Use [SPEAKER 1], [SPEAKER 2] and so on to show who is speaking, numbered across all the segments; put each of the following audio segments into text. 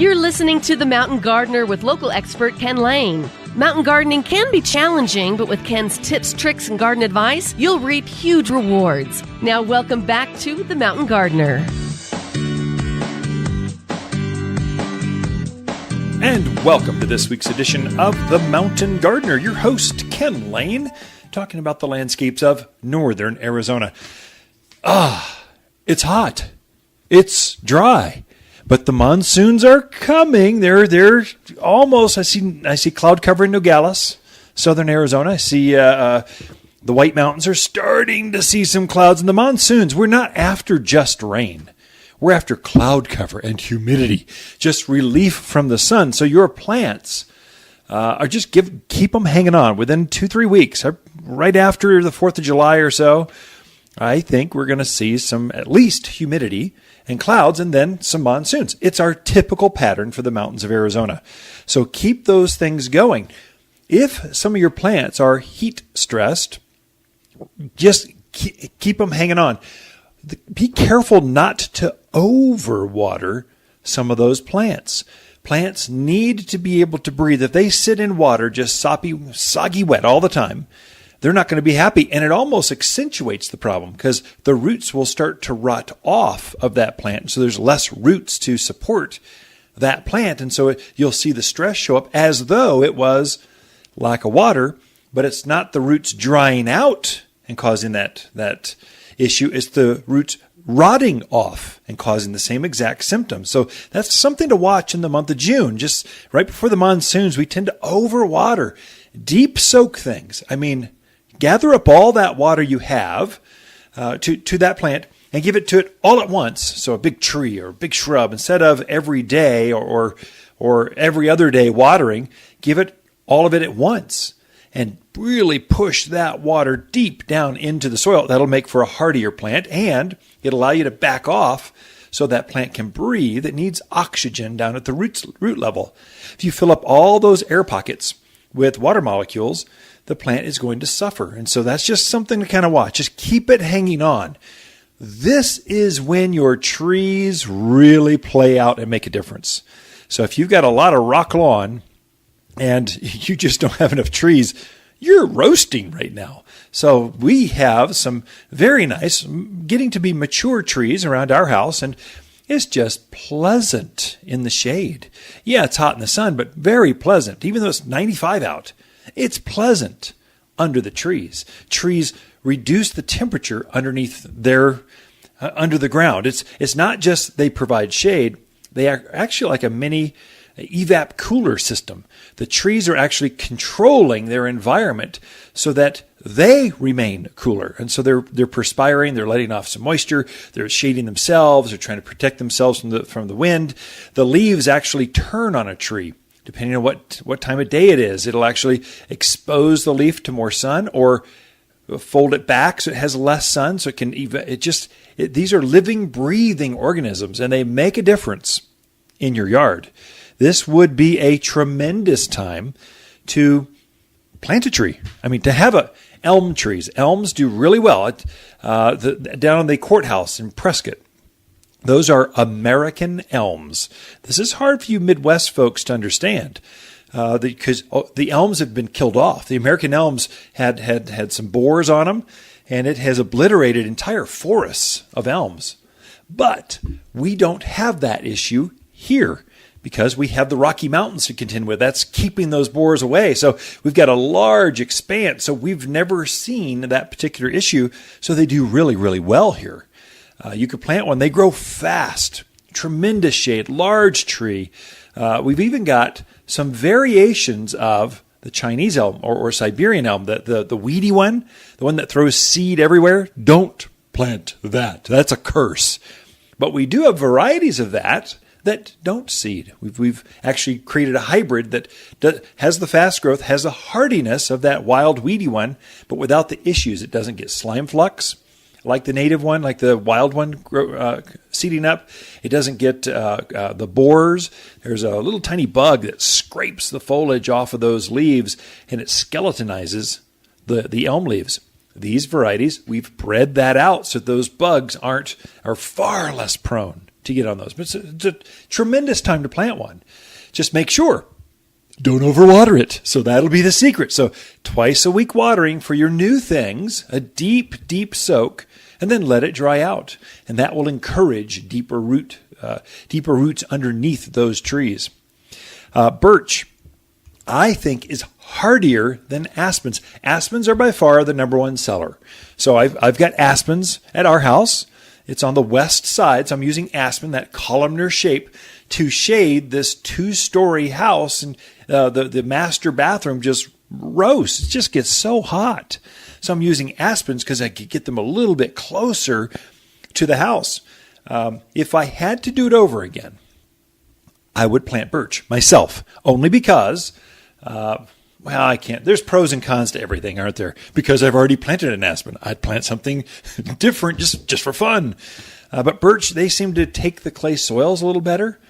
[SPEAKER 1] You're listening to The Mountain Gardener with local expert Ken Lane. Mountain gardening can be challenging, but with Ken's tips, tricks, and garden advice, you'll reap huge rewards. Now welcome back to The Mountain Gardener.
[SPEAKER 2] And welcome to this week's edition of The Mountain Gardener. Your host, Ken Lane, talking about the landscapes of northern Arizona. It's hot. It's dry. But the monsoons are coming. They're almost. I see cloud cover in Nogales, southern Arizona. I see the White Mountains are starting to see some clouds in the monsoons. We're not after just rain. We're after cloud cover and humidity, just relief from the sun. So your plants are just keep them hanging on. Within 2-3 weeks, right after the 4th of July or so, I think we're going to see some at least humidity and clouds, and then some monsoons. It's our typical pattern for the mountains of Arizona. So keep those things going. If some of your plants are heat stressed, just keep them hanging on. Be careful not to overwater some of those plants. Plants need to be able to breathe. If they sit in water just soggy wet all the time, they're not going to be happy, and it almost accentuates the problem because the roots will start to rot off of that plant. So there's less roots to support that plant, and so you'll see the stress show up as though it was lack of water, but it's not the roots drying out and causing that issue. It's the roots rotting off and causing the same exact symptoms. So that's something to watch in the month of June. Just right before the monsoons, we tend to overwater, deep soak things. Gather up all that water you have to that plant and give it to it all at once. So a big tree or a big shrub, instead of every day or every other day watering, give it all of it at once and really push that water deep down into the soil. That'll make for a hardier plant, and it'll allow you to back off so that plant can breathe. It needs oxygen down at the root level. If you fill up all those air pockets with water molecules, the plant is going to suffer. And so that's just something to kind of watch. Just keep it hanging on. This is when your trees really play out and make a difference. So if you've got a lot of rock lawn and you just don't have enough trees, you're roasting right now. So we have some very nice, getting to be mature trees around our house, and it's just pleasant in the shade. Yeah, it's hot in the sun, but very pleasant. Even though it's 95 out, it's pleasant under the trees. Trees reduce the temperature underneath under the ground. It's not just they provide shade. They are actually like a mini evap cooler system. The trees are actually controlling their environment so that they remain cooler. And so they're perspiring, they're letting off some moisture, they're shading themselves, they're trying to protect themselves from the wind. The leaves actually turn on a tree. Depending on what time of day it is, it'll actually expose the leaf to more sun or fold it back so it has less sun. So these are living, breathing organisms, and they make a difference in your yard. This would be a tremendous time to plant a tree. To have elm trees. Elms do really well. Down in the courthouse in Prescott, those are American elms. This is hard for you Midwest folks to understand because the elms have been killed off. The American elms had some borers on them, and it has obliterated entire forests of elms. But we don't have that issue here because we have the Rocky Mountains to contend with. That's keeping those borers away. So we've got a large expanse. So we've never seen that particular issue. So they do really, really well here. You could plant one. They grow fast, tremendous shade, large tree. We've even got some variations of the Chinese elm or Siberian elm, the weedy one, the one that throws seed everywhere. Don't plant that. That's a curse. But we do have varieties of that don't seed. We've actually created a hybrid that has the fast growth, has the hardiness of that wild weedy one, but without the issues. It doesn't get slime flux like the native one, like the wild one seeding up. It doesn't get the borers. There's a little tiny bug that scrapes the foliage off of those leaves, and it skeletonizes the elm leaves. These varieties, we've bred that out so those bugs are far less prone to get on those. But it's a tremendous time to plant one. Just make sure. Don't overwater it. So that'll be the secret. So twice a week watering for your new things, a deep, deep soak, and then let it dry out. And that will encourage deeper roots underneath those trees. Birch, I think, is hardier than aspens. Aspens are by far the number one seller. So I've got aspens at our house. It's on the west side, so I'm using aspen, that columnar shape, to shade this 2-story house. And the master bathroom just roasts. It just gets so hot. So I'm using aspens because I could get them a little bit closer to the house. If I had to do it over again, I would plant birch myself, only because, I can't. There's pros and cons to everything, aren't there? Because I've already planted an aspen. I'd plant something different just for fun. But birch, they seem to take the clay soils a little better.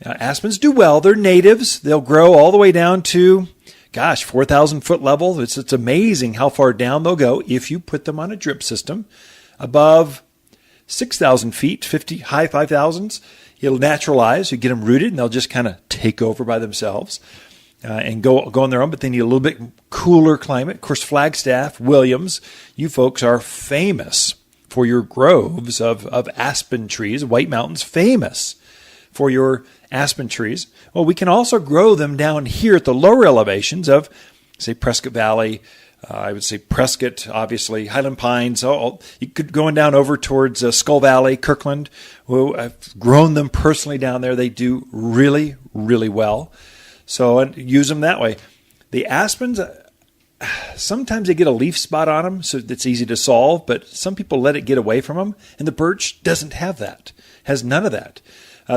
[SPEAKER 2] Aspens do well. They're natives. They'll grow all the way down to, 4,000 foot level. It's amazing how far down they'll go if you put them on a drip system. Above 6,000 feet, high 5,000s, it'll naturalize. You get them rooted, and they'll just kind of take over by themselves and go on their own. But they need a little bit cooler climate. Of course, Flagstaff, Williams, you folks are famous for your groves of aspen trees. White Mountain's famous for your aspen trees. Well, we can also grow them down here at the lower elevations of, say, Prescott Valley. I would say Prescott, obviously, Highland Pines. You could go down over towards Skull Valley, Kirkland. Well, I've grown them personally down there. They do really, really well. So and use them that way. The aspens, sometimes they get a leaf spot on them, so it's easy to solve, but some people let it get away from them, and the birch doesn't have that, has none of that.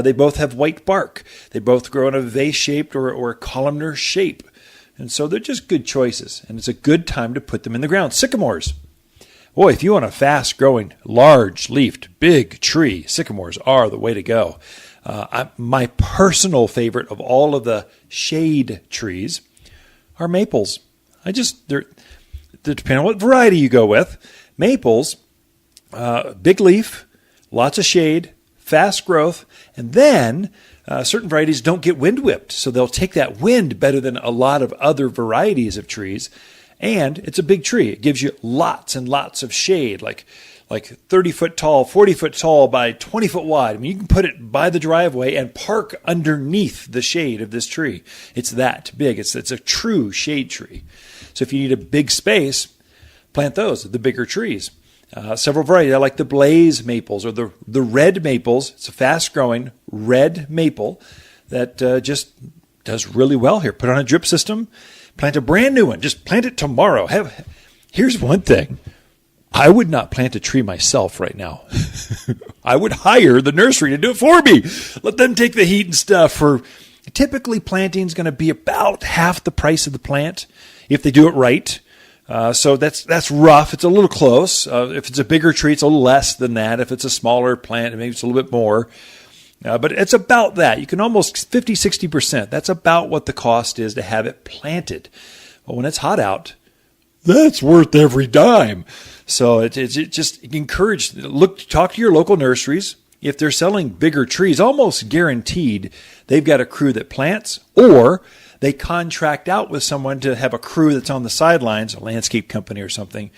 [SPEAKER 2] They both have white bark. They both grow in a vase-shaped or a columnar shape. And so they're just good choices, and it's a good time to put them in the ground. Sycamores. Boy, if you want a fast-growing, large-leafed, big tree, sycamores are the way to go. My personal favorite of all of the shade trees are maples. They're depending on what variety you go with. Maples, big leaf, lots of shade, fast growth, and then certain varieties don't get wind whipped, so they'll take that wind better than a lot of other varieties of trees. And it's a big tree. It gives you lots and lots of shade, like 30 foot tall, 40 foot tall by 20 foot wide. I mean, you can put it by the driveway and park underneath the shade of this tree. It's that big. It's a true shade tree. So if you need a big space, plant those, the bigger trees. Several varieties. I like the blaze maples or the red maples. It's a fast-growing red maple that just does really well here. Put on a drip system, plant a brand new one. Just plant it tomorrow. Here's one thing. I would not plant a tree myself right now. I would hire the nursery to do it for me. Let them take the heat and stuff. Typically, planting is going to be about half the price of the plant if they do it right. So that's rough. It's a little close. If it's a bigger tree, it's a little less than that. If it's a smaller plant, maybe it's a little bit more. But it's about that. You can almost 50-60%. That's about what the cost is to have it planted. But when it's hot out, that's worth every dime. So it just encourage, talk to your local nurseries. If they're selling bigger trees, almost guaranteed they've got a crew that plants, or they contract out with someone to have a crew that's on the sidelines, a landscape company or something,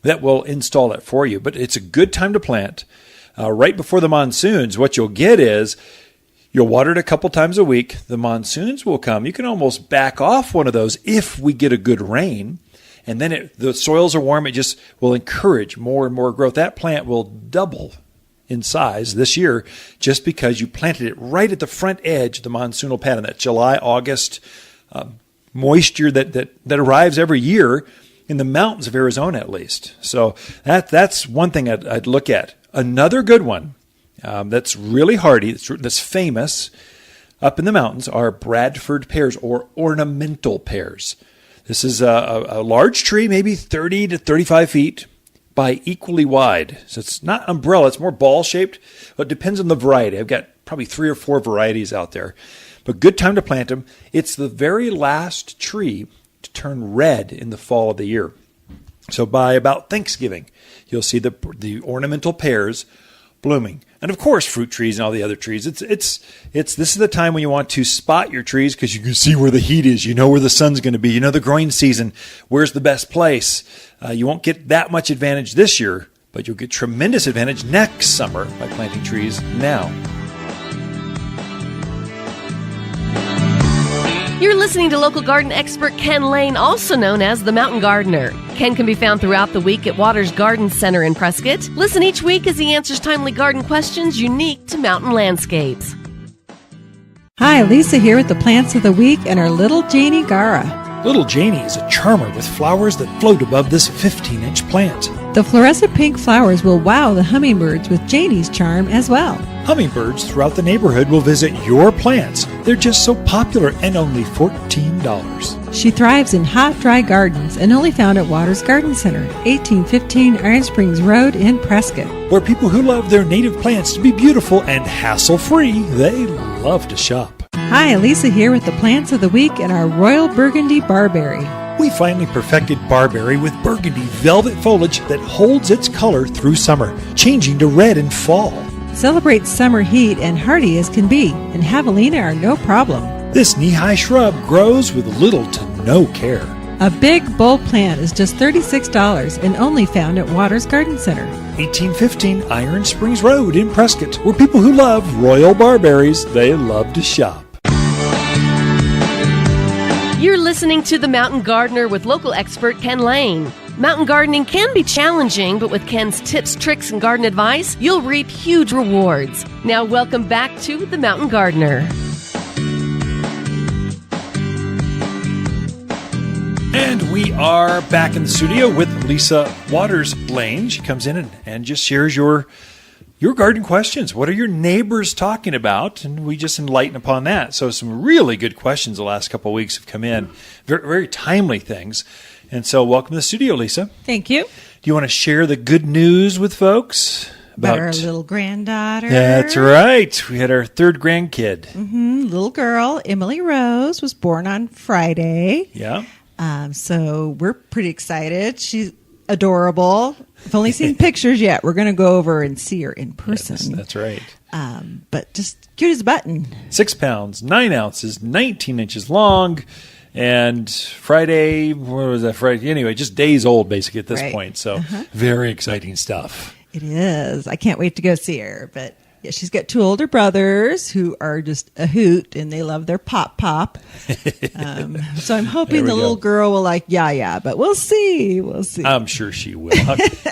[SPEAKER 2] that will install it for you. But it's a good time to plant. Right before the monsoons, what you'll get is you'll water it a couple times a week. The monsoons will come. You can almost back off one of those if we get a good rain. And then the soils are warm. It just will encourage more and more growth. That plant will double in size this year just because you planted it right at the front edge of the monsoonal pattern, that July, August moisture that arrives every year in the mountains of Arizona at least. So that's one thing I'd look at. Another good one that's really hardy, that's famous up in the mountains are Bradford pears or ornamental pears. This is a large tree, maybe 30 to 35 feet by equally wide. So it's not umbrella, it's more ball-shaped. But it depends on the variety. I've got probably 3 or 4 varieties out there. But good time to plant them. It's the very last tree to turn red in the fall of the year. So by about Thanksgiving, you'll see the ornamental pears blooming. And of course, fruit trees and all the other trees. This is the time when you want to spot your trees because you can see where the heat is. You know where the sun's going to be. You know the growing season. Where's the best place? You won't get that much advantage this year, but you'll get tremendous advantage next summer by planting trees now.
[SPEAKER 1] You're listening to local garden expert Ken Lane, also known as the Mountain Gardener. Ken can be found throughout the week at Waters Garden Center in Prescott. Listen each week as he answers timely garden questions unique to mountain landscapes.
[SPEAKER 3] Hi, Lisa here with the Plants of the Week and our little Janie Gara.
[SPEAKER 2] Little Janie is a charmer with flowers that float above this 15-inch plant.
[SPEAKER 3] The fluorescent pink flowers will wow the hummingbirds with Janie's charm as well.
[SPEAKER 2] Hummingbirds throughout the neighborhood will visit your plants. They're just so popular and only $14.
[SPEAKER 3] She thrives in hot, dry gardens and only found at Waters Garden Center, 1815 Iron Springs Road in Prescott.
[SPEAKER 2] Where people who love their native plants to be beautiful and hassle-free, they love to shop.
[SPEAKER 3] Hi, Lisa here with the Plants of the Week and our Royal Burgundy Barberry.
[SPEAKER 2] We finally perfected barberry with burgundy velvet foliage that holds its color through summer, changing to red in fall.
[SPEAKER 3] Celebrate summer heat and hardy as can be, and javelina are no problem.
[SPEAKER 2] This knee-high shrub grows with little to no care.
[SPEAKER 3] A big, bold plant is just $36 and only found at Waters Garden Center.
[SPEAKER 2] 1815 Iron Springs Road in Prescott, where people who love royal barberries, they love to shop.
[SPEAKER 1] You're listening to The Mountain Gardener with local expert Ken Lane. Mountain gardening can be challenging, but with Ken's tips, tricks, and garden advice, you'll reap huge rewards. Now welcome back to The Mountain Gardener.
[SPEAKER 2] And we are back in the studio with Lisa Waters Lane. She comes in and just shares your garden questions. What are your neighbors talking about? And we just enlighten upon that. So some really good questions the last couple of weeks have come in. Very, very timely things. And so welcome to the studio, Lisa.
[SPEAKER 3] Thank you.
[SPEAKER 2] Do you want to share the good news with folks?
[SPEAKER 3] About our little granddaughter.
[SPEAKER 2] That's right. We had our third grandkid.
[SPEAKER 3] Little girl, Emily Rose, was born on Friday.
[SPEAKER 2] Yeah.
[SPEAKER 3] So we're pretty excited. She's adorable. I've only seen pictures yet. We're going to go over and see her in person.
[SPEAKER 2] Yes, that's right.
[SPEAKER 3] But just cute as a button.
[SPEAKER 2] 6 pounds, 9 ounces, 19 inches long. And Friday, what was that Friday? Anyway, just days old basically at this point. So very exciting stuff.
[SPEAKER 3] It is. I can't wait to go see her. But yeah, she's got 2 older brothers who are just a hoot, and they love their pop. So I'm hoping the little girl will like Yaya, but we'll see. We'll see.
[SPEAKER 2] I'm sure she will.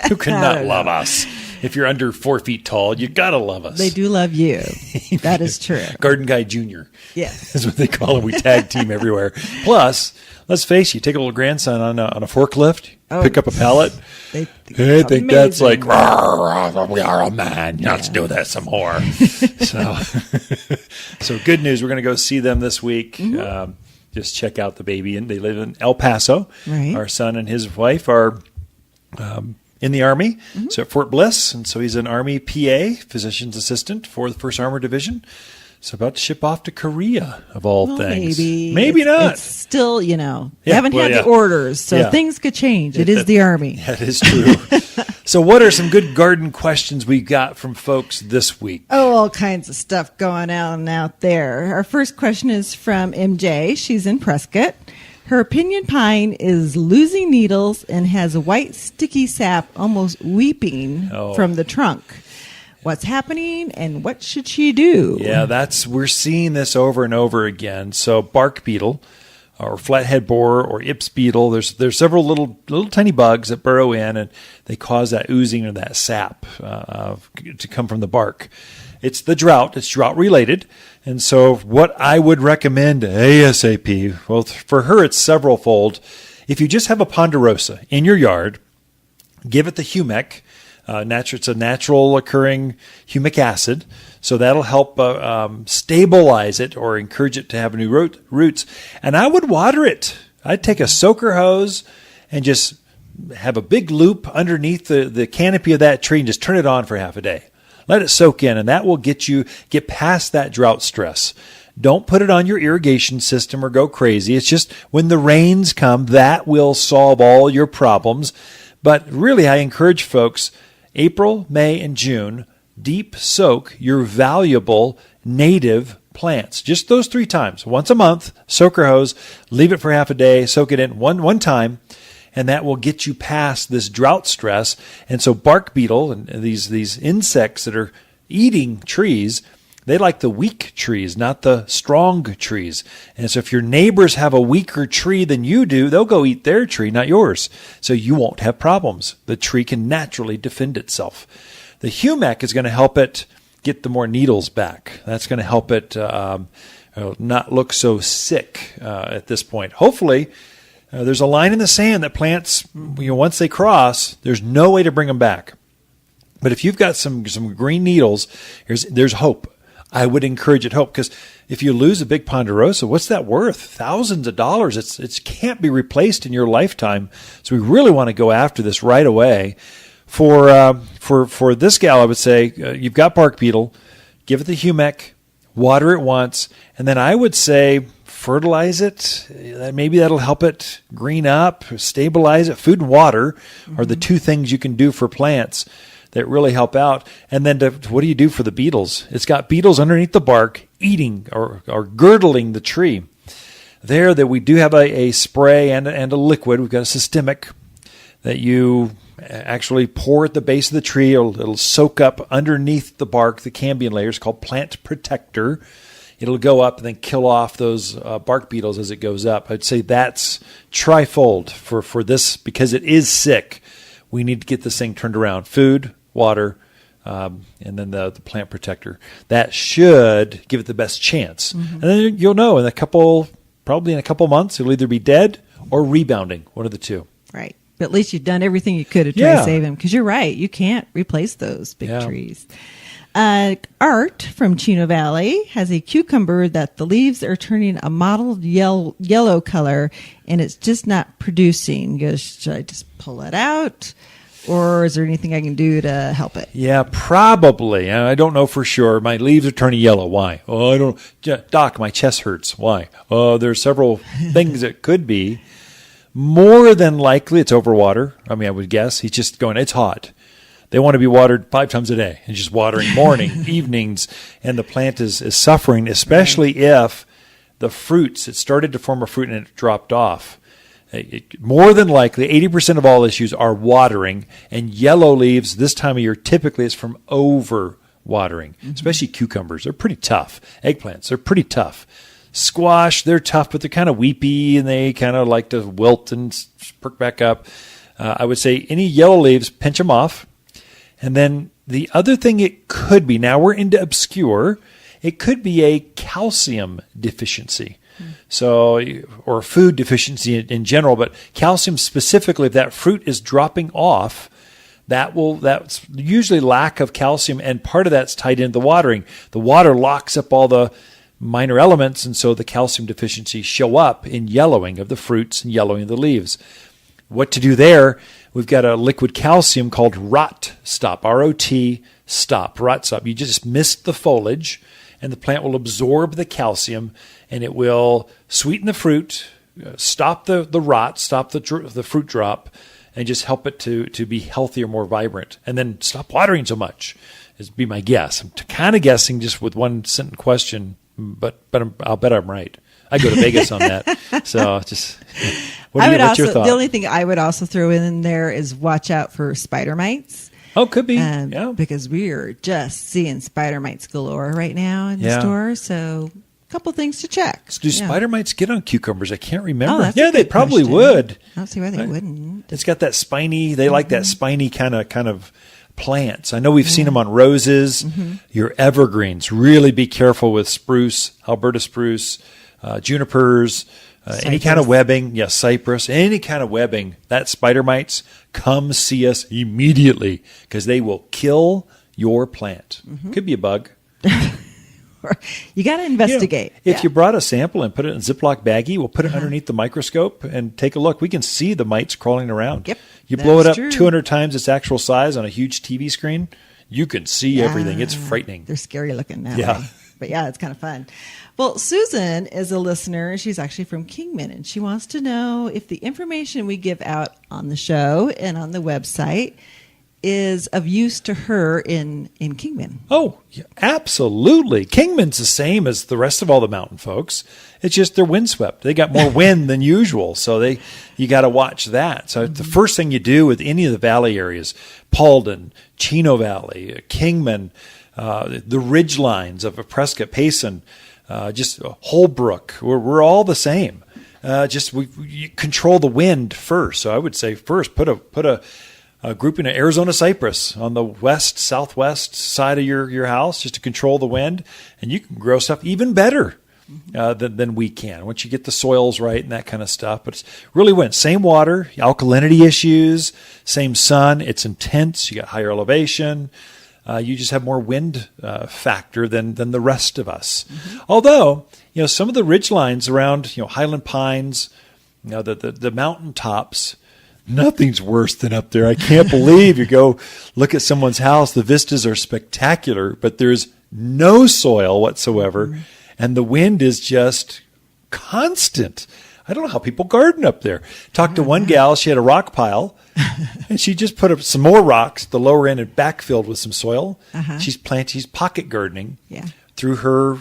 [SPEAKER 2] Who cannot love us? If you're under 4 feet tall, you got to love us.
[SPEAKER 3] They do love you. That is true.
[SPEAKER 2] Garden Guy Jr.
[SPEAKER 3] Yes.
[SPEAKER 2] That's what they call him. We tag team everywhere. Plus, let's face it, you take a little grandson on a forklift, pick up a pallet. They think that's like, we are a man. Let's do that some more. So good news. We're going to go see them this week. Just check out the baby. And they live in El Paso. Right. Our son and his wife are in the Army, so at Fort Bliss. And so he's an Army PA, physician's assistant for the 1st Armored Division. So about to ship off to Korea, of all things. Maybe not.
[SPEAKER 3] It's still, they haven't had the orders, so things could change. It is the Army.
[SPEAKER 2] That is true. So what are some good garden questions we got from folks this week?
[SPEAKER 3] Oh, all kinds of stuff going on out there. Our first question is from MJ. She's in Prescott. Her pinyon pine is losing needles and has white sticky sap almost weeping from the trunk. What's happening and what should she do?
[SPEAKER 2] Yeah, we're seeing this over and over again. So bark beetle or flathead borer or Ips beetle, there's several little tiny bugs that burrow in and they cause that oozing of that sap to come from the bark. It's the drought. It's drought related. And so what I would recommend ASAP, well, for her it's several fold. If you just have a ponderosa in your yard, give it the Humec. It's a natural occurring humic acid, so that'll help stabilize it or encourage it to have new roots. And I would water it. I'd take a soaker hose and just have a big loop underneath the canopy of that tree and just turn it on for half a day. Let it soak in, and that will get past that drought stress. Don't put it on your irrigation system or go crazy. It's just when the rains come, that will solve all your problems. But really, I encourage folks, April, May, and June, deep soak your valuable native plants. Just those 3 times. Once a month, soaker hose, leave it for half a day, soak it in one time, and that will get you past this drought stress. And so bark beetle and these insects that are eating trees, they like the weak trees, not the strong trees. And so if your neighbors have a weaker tree than you do, they'll go eat their tree, not yours. So you won't have problems. The tree can naturally defend itself. The humac is going to help it get the more needles back. That's going to help it not look so sick at this point. Hopefully, there's a line in the sand that plants, once they cross, there's no way to bring them back. But if you've got some green needles, there's hope. I would encourage it hope, because if you lose a big ponderosa, what's that worth? Thousands of dollars. It can't be replaced in your lifetime. So we really want to go after this right away. For this gal, I would say you've got bark beetle, give it the humic, water it once, and then I would say fertilize it. Maybe that'll help it green up, stabilize it. Food and water are the 2 things you can do for plants that really help out. And then what do you do for the beetles? It's got beetles underneath the bark eating or girdling the tree. There that we do have a spray and a liquid. We've got a systemic that you actually pour at the base of the tree. It'll soak up underneath the bark, the cambium layers, called Plant Protector. It'll go up and then kill off those bark beetles as it goes up. I'd say that's trifold for this, because it is sick. We need to get this thing turned around. Food, water, and then the Plant Protector. That should give it the best chance. And then you'll know probably in a couple months, it'll either be dead or rebounding, one of the 2.
[SPEAKER 3] Right. But at least you've done everything you could to try to save them, because you're right. You can't replace those big trees. Art from Chino Valley has a cucumber that the leaves are turning a mottled yellow color, and it's just not producing. He goes, should I just pull it out, or is there anything I can do to help it?
[SPEAKER 2] Yeah, probably. I don't know for sure. My leaves are turning yellow. Why? Oh, I don't. Doc, my chest hurts. Why? Oh, there's several things it could be. More than likely, it's overwater. I mean, I would guess he's just going, it's hot. They want to be watered 5 times a day, and just watering morning, evenings, and the plant is suffering, especially if the fruits, it started to form a fruit and it dropped off. More than likely, 80% of all issues are watering, and yellow leaves this time of year typically is from over watering, especially cucumbers. They're pretty tough. Eggplants, they're pretty tough. Squash, they're tough, but they're kind of weepy, and they kind of like to wilt and perk back up. I would say any yellow leaves, pinch them off. And then the other thing it could be, now we're into obscure, it could be a calcium deficiency. So, or food deficiency in general, but calcium specifically, if that fruit is dropping off, that's usually lack of calcium, and part of that's tied into the watering. The water locks up all the minor elements, and so the calcium deficiencies show up in yellowing of the fruits and yellowing of the leaves. What to do there? We've got a liquid calcium called Rot Stop, R-O-T, stop, Rot Stop. You just mist the foliage, and the plant will absorb the calcium, and it will sweeten the fruit, stop the rot, stop the fruit drop, and just help it to be healthier, more vibrant. And then stop watering so much, is be my guess. I'm kind of guessing just with one sentence question, but I'll bet I'm right. I go to Vegas on that. So just, what's your thought?
[SPEAKER 3] The only thing I would also throw in there is watch out for spider mites.
[SPEAKER 2] Oh, could be. Yeah.
[SPEAKER 3] Because we are just seeing spider mites galore right now in the store. So a couple things to check.
[SPEAKER 2] So do spider mites get on cucumbers? I can't remember.
[SPEAKER 3] Oh, that's
[SPEAKER 2] yeah, they probably would.
[SPEAKER 3] I don't see why they wouldn't.
[SPEAKER 2] It's got that spiny, they like that spiny kind of plants. I know we've seen them on roses, your evergreens. Really be careful with spruce, Alberta spruce, junipers, any kind of webbing. Yes, cypress, any kind of webbing. That spider mites, come see us immediately, because they will kill your plant. Could be a bug.
[SPEAKER 3] You got to investigate.
[SPEAKER 2] If you brought a sample and put it in a Ziploc baggie, we'll put it underneath the microscope and take a look. We can see the mites crawling around.
[SPEAKER 3] Yep,
[SPEAKER 2] you blow it up 200 times its actual size on a huge TV screen, you can see everything. It's frightening.
[SPEAKER 3] They're scary looking that way. But yeah, it's kind of fun. Well, Susan is a listener. She's actually from Kingman, and she wants to know if the information we give out on the show and on the website is of use to her in Kingman?
[SPEAKER 2] Oh, yeah, absolutely. Kingman's the same as the rest of all the mountain folks. It's just they're windswept. They got more wind than usual, so you got to watch that. So the first thing you do with any of the valley areas, Paulden, Chino Valley, Kingman, the ridge lines of Prescott, Payson, just Holbrook, we're all the same. Just we control the wind first. So I would say first put a grouping of Arizona cypress on the southwest side of your house just to control the wind, and you can grow stuff even better than we can once you get the soils right and that kind of stuff. But it's really wind, same water, alkalinity issues, same sun. It's intense. You got higher elevation. You just have more wind factor than the rest of us. Although some of the ridge lines around Highland Pines, the mountain tops. Nothing's worse than up there. I can't believe you go look at someone's house. The vistas are spectacular, but there's no soil whatsoever, and the wind is just constant. I don't know how people garden up there. Talked to one gal. She had a rock pile, and she just put up some more rocks at the lower end and backfilled with some soil. She's pocket gardening through her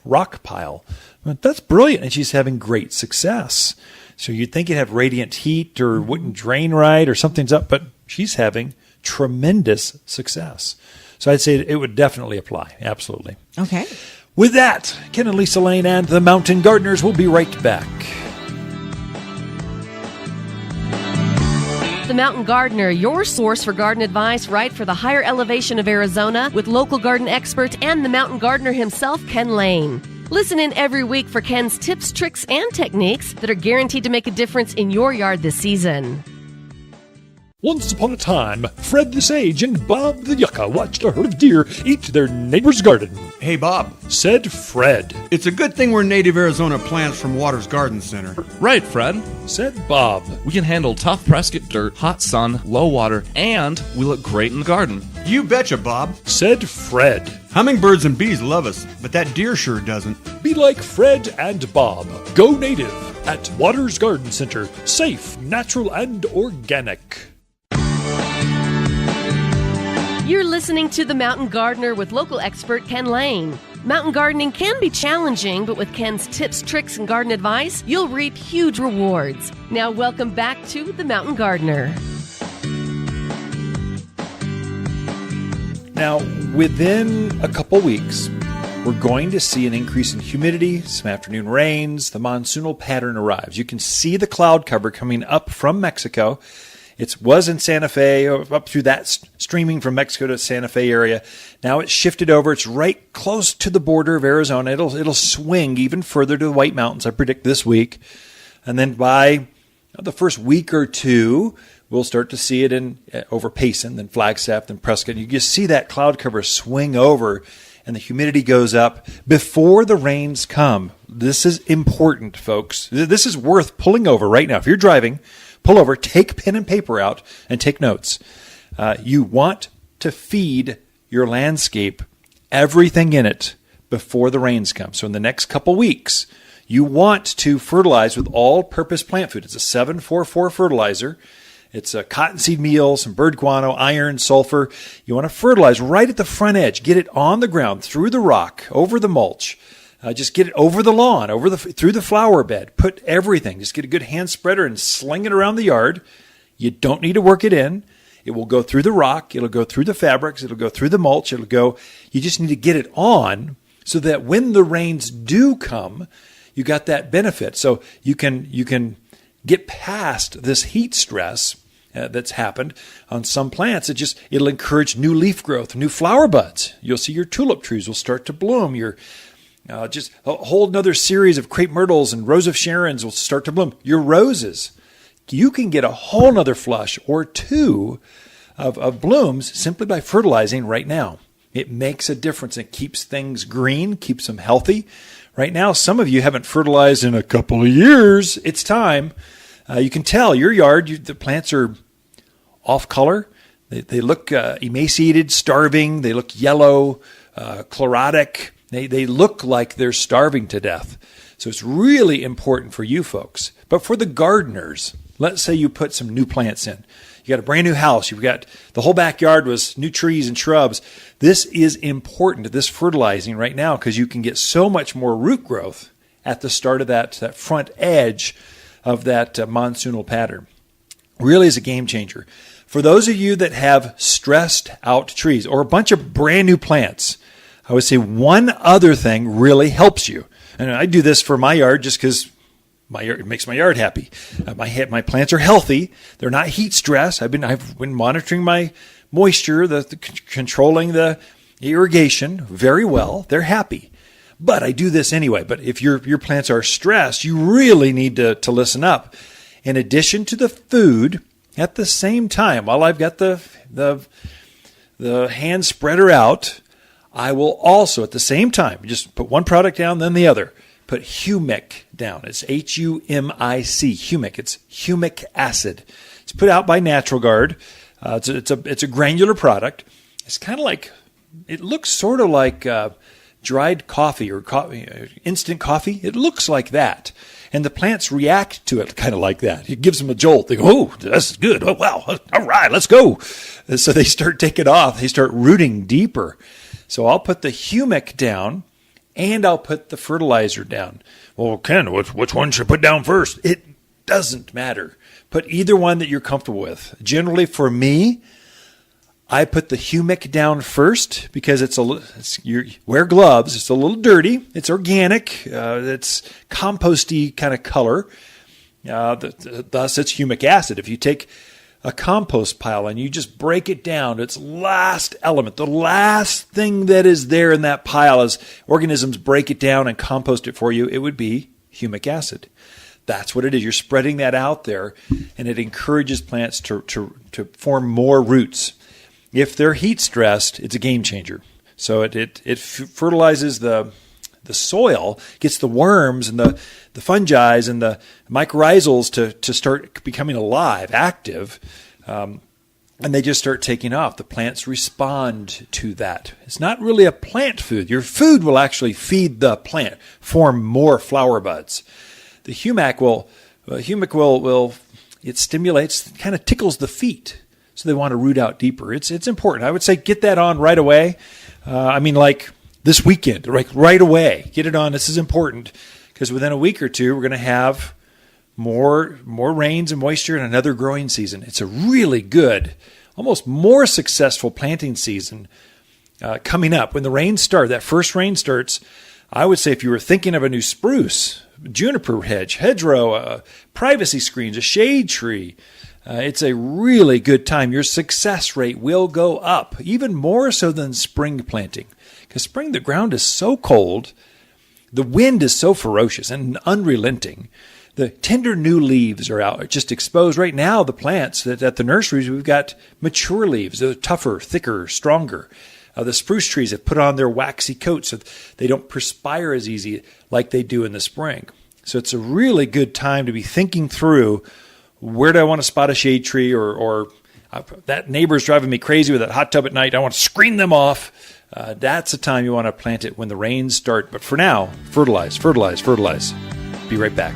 [SPEAKER 2] rock pile. But that's brilliant, and she's having great success. So you'd think it'd have radiant heat or wouldn't drain right or something's up, but she's having tremendous success. So I'd say it would definitely apply. Absolutely.
[SPEAKER 3] Okay.
[SPEAKER 2] With that, Ken and Lisa Lane and the Mountain Gardeners will be right back.
[SPEAKER 1] The Mountain Gardener, your source for garden advice right for the higher elevation of Arizona with local garden expert and the Mountain Gardener himself, Ken Lane. Listen in every week for Ken's tips, tricks, and techniques that are guaranteed to make a difference in your yard this season.
[SPEAKER 2] Once upon a time, Fred the Sage and Bob the Yucca watched a herd of deer eat their neighbor's garden.
[SPEAKER 4] Hey, Bob.
[SPEAKER 2] Said Fred.
[SPEAKER 4] It's a good thing we're native Arizona plants from Waters Garden Center.
[SPEAKER 5] Right, Fred.
[SPEAKER 2] Said Bob.
[SPEAKER 5] We can handle tough Prescott dirt, hot sun, low water, and we look great in the garden.
[SPEAKER 4] You betcha, Bob.
[SPEAKER 2] Said Fred.
[SPEAKER 4] Hummingbirds and bees love us, but that deer sure doesn't.
[SPEAKER 2] Be like Fred and Bob. Go native at Waters Garden Center. Safe, natural, and organic.
[SPEAKER 1] You're listening to The Mountain Gardener with local expert Ken Lane. Mountain gardening can be challenging, but with Ken's tips, tricks, and garden advice, you'll reap huge rewards. Now welcome back to The Mountain Gardener.
[SPEAKER 2] Now, within a couple weeks, we're going to see an increase in humidity, some afternoon rains, the monsoonal pattern arrives. You can see the cloud cover coming up from Mexico. It was in Santa Fe, up through that streaming from Mexico to Santa Fe area. Now it's shifted over. It's right close to the border of Arizona. It'll swing even further to the White Mountains, I predict, this week. And then by the first week or two, we'll start to see it over Payson, then Flagstaff, then Prescott. You just see that cloud cover swing over, and the humidity goes up before the rains come. This is important, folks. This is worth pulling over right now. If you're driving, pull over, take pen and paper out, and take notes. You want to feed your landscape everything in it before the rains come. So in the next couple weeks, you want to fertilize with all-purpose plant food. It's a 7-4-4 fertilizer. It's a cottonseed meal, some bird guano, iron, sulfur. You want to fertilize right at the front edge. Get it on the ground, through the rock, over the mulch. Just get it over the lawn, through the flower bed. Put everything. Just get a good hand spreader and sling it around the yard. You don't need to work it in. It will go through the rock. It'll go through the fabrics. It'll go through the mulch. You just need to get it on so that when the rains do come, you got that benefit. So you can get past this heat stress that's happened on some plants. It'll encourage new leaf growth, new flower buds. You'll see your tulip trees will start to bloom. Just a whole another series of crepe myrtles and rose of Sharons will start to bloom. Your roses, you can get a whole nother flush or two of blooms simply by fertilizing right now. It makes a difference. It keeps things green, keeps them healthy. Right now, some of you haven't fertilized in a couple of years. It's time. You can tell your yard, the plants are off color. They look emaciated, starving. They look yellow, chlorotic. They look like they're starving to death. So it's really important for you folks. But for the gardeners, Let's say you put some new plants in. You got a brand new house. You've got the whole backyard was new trees and shrubs. This is important, this fertilizing right now, because you can get so much more root growth at the start of that front edge of that monsoonal pattern. Really is a game changer. For those of you that have stressed out trees or a bunch of brand new plants, I would say one other thing really helps you. And I do this for my yard just because it makes my yard happy. My plants are healthy. They're not heat stressed. I've been monitoring my moisture, controlling the irrigation very well. They're happy. But I do this anyway. But if your plants are stressed, you really need to listen up. In addition to the food, at the same time, while I've got the hand spreader out, I will also at the same time just put one product down, then the other. Put humic down. It's Humic, humic. It's humic acid. It's put out by Natural Guard. It's a granular product. It's kind of like, it looks sort of like dried coffee or instant coffee. It looks like that. And the plants react to it kind of like that. It gives them a jolt. They go, oh, that's good. Oh, wow. All right, let's go. And so they start taking off. They start rooting deeper. So I'll put the humic down and I'll put the fertilizer down. Well, Ken, which one should I put down first? It doesn't matter. Put either one that you're comfortable with. Generally for me, I put the humic down first because you wear gloves. It's a little dirty. It's organic. It's composty kind of color. Thus, it's humic acid. If you take a compost pile and you just break it down to its last element, the last thing that is there in that pile as organisms break it down and compost it for you, it would be humic acid. That's what it is. You're spreading that out there, and it encourages plants to form more roots. If they're heat stressed, it's a game changer. So it fertilizes the soil, gets the worms and the fungi and the mycorrhizals to start becoming alive, active, and they just start taking off. The plants respond to that. It's not really a plant food. Your food will actually feed the plant, form more flower buds. The humic will it stimulates, kind of tickles the feet. So they want to root out deeper. It's important. I would say get that on right away. Like this weekend, right away. Get it on. This is important because within a week or two, we're going to have more rains and moisture and another growing season. It's a really good, almost more successful planting season coming up. When the rains start, that first rain starts, I would say if you were thinking of a new spruce, juniper hedgerow, privacy screens, a shade tree, it's a really good time. Your success rate will go up, even more so than spring planting. Because spring, the ground is so cold, the wind is so ferocious and unrelenting. The tender new leaves are out, just exposed. Right now, the plants at the nurseries, we've got mature leaves. They're tougher, thicker, stronger. The spruce trees have put on their waxy coats so they don't perspire as easy like they do in the spring. So it's a really good time to be thinking through, where do I want to spot a shade tree, or that neighbor's driving me crazy with that hot tub at night. I want to screen them off. That's the time you want to plant it when the rains start. But for now, fertilize. Be right back.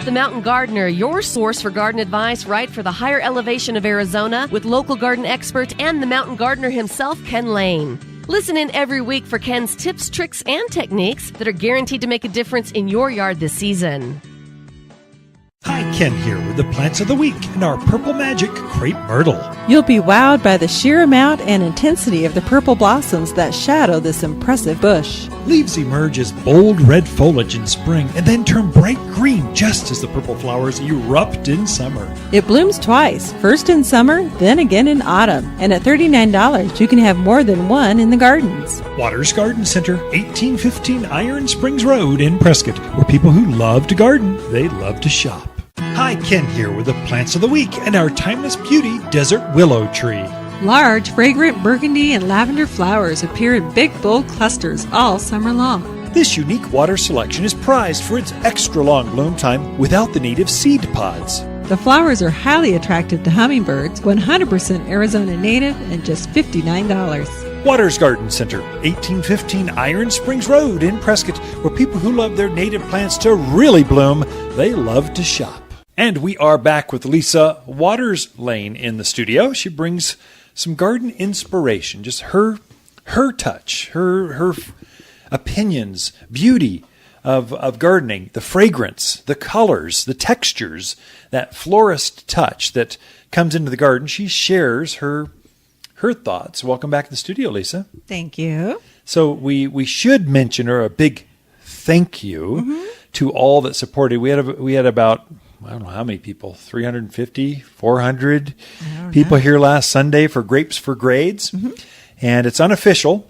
[SPEAKER 1] The Mountain Gardener, your source for garden advice right for the higher elevation of Arizona, with local garden expert and the Mountain Gardener himself, Ken Lane. Listen in every week for Ken's tips, tricks, and techniques that are guaranteed to make a difference in your yard this season.
[SPEAKER 2] Hi, Ken here with the plants of the week and our Purple Magic Crepe Myrtle.
[SPEAKER 3] You'll be wowed by the sheer amount and intensity of the purple blossoms that shadow this impressive bush.
[SPEAKER 2] Leaves emerge as bold red foliage in spring and then turn bright green just as the purple flowers erupt in summer.
[SPEAKER 3] It blooms twice, first in summer, then again in autumn. And at $39, you can have more than one in the gardens.
[SPEAKER 2] Waters Garden Center, 1815 Iron Springs Road in Prescott, where people who love to garden, they love to shop. Hi, Ken here with the plants of the week and our timeless beauty desert willow tree.
[SPEAKER 6] Large, fragrant burgundy and lavender flowers appear in big, bold clusters all summer long.
[SPEAKER 2] This unique water selection is prized for its extra long bloom time without the need of seed pods.
[SPEAKER 6] The flowers are highly attractive to hummingbirds, 100% Arizona native and just $59.
[SPEAKER 2] Waters Garden Center, 1815 Iron Springs Road in Prescott, where people who love their native plants to really bloom, they love to shop. And we are back with Lisa Waters Lane in the studio. She brings some garden inspiration, just her touch, her opinions, beauty of gardening, the fragrance, the colors, the textures, that florist touch that comes into the garden. She shares her thoughts. Welcome back to the studio, Lisa.
[SPEAKER 3] Thank you.
[SPEAKER 2] So we should mention a big thank you to all that supported. We had about, I don't know how many people, 350, 400 people here last Sunday for Grapes for Grades. And it's unofficial,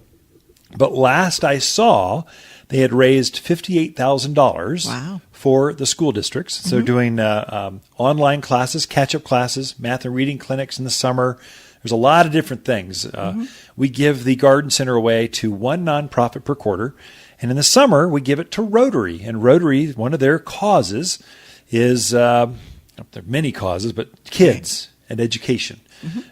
[SPEAKER 2] but last I saw, they had raised $58,000 for the school districts. So doing online classes, catch-up classes, math and reading clinics in the summer. There's a lot of different things. We give the garden center away to one nonprofit per quarter. And in the summer, we give it to Rotary. And Rotary, one of their causes is, there are many causes, but kids and education.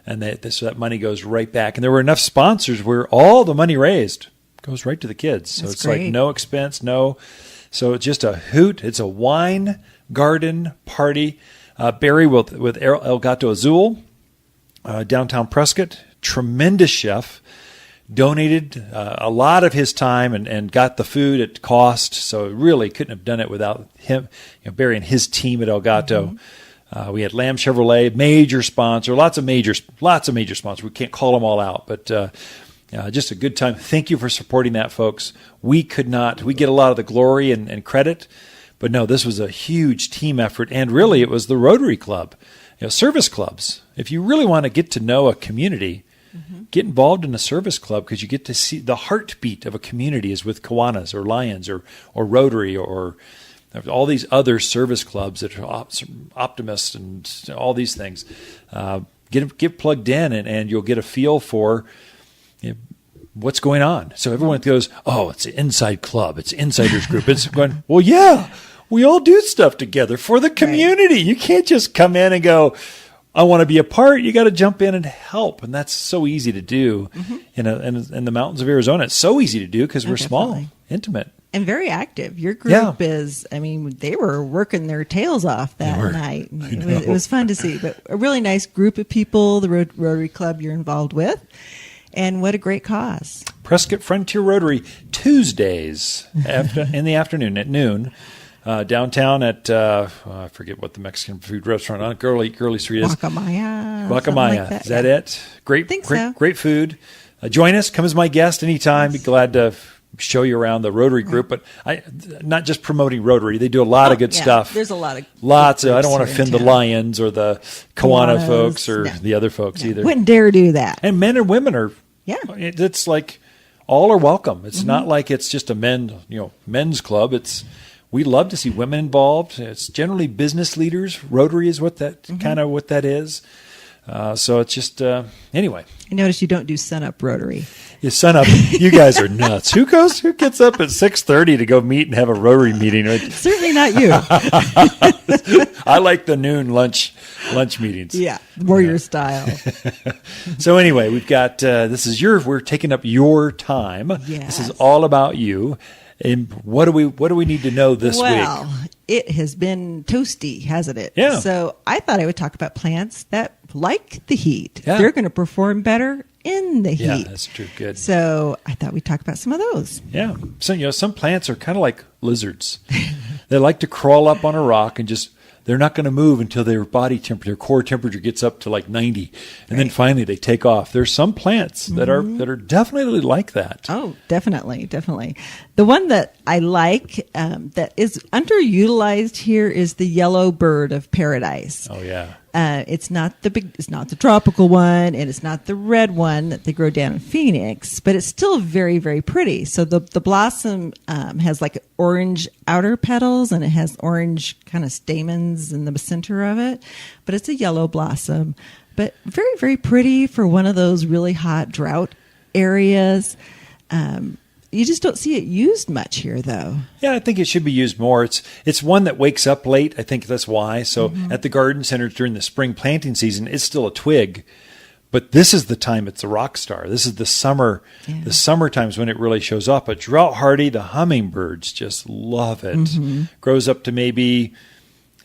[SPEAKER 2] And so that money goes right back. And there were enough sponsors where all the money raised goes right to the kids. So it's great. Like no expense, so it's just a hoot. It's a wine garden party. Barry with El Gato Azul, downtown Prescott, tremendous chef, donated a lot of his time and got the food at cost. So really couldn't have done it without him, Barry and his team at El Gato. We had Lamb Chevrolet, major sponsor, lots of major sponsors. We can't call them all out, but just a good time. Thank you for supporting that, folks. We get a lot of the glory and credit, but no, this was a huge team effort. And really it was the Rotary Club, service clubs. If you really want to get to know a community, get involved in a service club, because you get to see the heartbeat of a community is with Kiwanis or Lions or Rotary or all these other service clubs that are Optimists and all these things. Get plugged in and you'll get a feel for what's going on. So everyone goes, oh, it's an inside club. It's insiders group. It's going, well, yeah, we all do stuff together for the community. Right. You can't just come in and go, I want to be a part. You got to jump in and help. And that's so easy to do in the mountains of Arizona. It's so easy to do because we're small, intimate. And
[SPEAKER 3] very active. Your group is, they were working their tails off that night. It was fun to see. But a really nice group of people, the Rotary Club you're involved with. And what a great cause.
[SPEAKER 2] Prescott Frontier Rotary, Tuesdays in the afternoon at noon. Downtown at, I forget what the Mexican food restaurant on Gurley Street is.
[SPEAKER 3] Guacamaya.
[SPEAKER 2] Like is that it? Great food. Join us. Come as my guest anytime. Be glad to show you around the Rotary group. But not just promoting Rotary. They do a lot of good stuff.
[SPEAKER 3] There's a lot of
[SPEAKER 2] I don't want to offend the Lions or the Kiwanis folks or the other folks either.
[SPEAKER 3] Wouldn't dare do that.
[SPEAKER 2] And men and women are. Yeah. It's like all are welcome. It's not like it's just a men's club. We love to see women involved. It's generally business leaders. Rotary is what that kind of what that is. So it's just anyway.
[SPEAKER 3] I notice you don't do sunup Rotary.
[SPEAKER 2] You sunup. You guys are nuts. Who gets up at 6:30 to go meet and have a Rotary meeting?
[SPEAKER 3] Certainly not you.
[SPEAKER 2] I like the noon lunch meetings.
[SPEAKER 3] Yeah, warrior style.
[SPEAKER 2] So anyway, we've got we're taking up your time.
[SPEAKER 3] Yes.
[SPEAKER 2] This is all about you. And what do we need to know this week?
[SPEAKER 3] Well, it has been toasty, hasn't it?
[SPEAKER 2] Yeah.
[SPEAKER 3] So I thought I would talk about plants that like the heat.
[SPEAKER 2] Yeah.
[SPEAKER 3] They're going to perform better in the heat.
[SPEAKER 2] Yeah, that's true. Good.
[SPEAKER 3] So I thought we'd talk about some of those.
[SPEAKER 2] Yeah. So, some plants are kind of like lizards. They like to crawl up on a rock and they're not going to move until their core temperature gets up to like 90. And then finally they take off. There's some plants that are definitely like that.
[SPEAKER 3] Oh, definitely. The one that I like that is underutilized here is the yellow bird of paradise.
[SPEAKER 2] Oh, yeah.
[SPEAKER 3] It's not the tropical one, and it's not the red one that they grow down in Phoenix, but it's still very, very pretty. So the blossom has like orange outer petals, and it has orange kind of stamens in the center of it, but it's a yellow blossom, but very, very pretty for one of those really hot drought areas. You just don't see it used much here, though.
[SPEAKER 2] Yeah, I think it should be used more. It's one that wakes up late. I think that's why. So at the garden centers during the spring planting season, it's still a twig. But this is the time it's a rock star. This is the summer.
[SPEAKER 3] Yeah.
[SPEAKER 2] The summer times when it really shows up. But drought hardy, the hummingbirds just love it. Grows up to maybe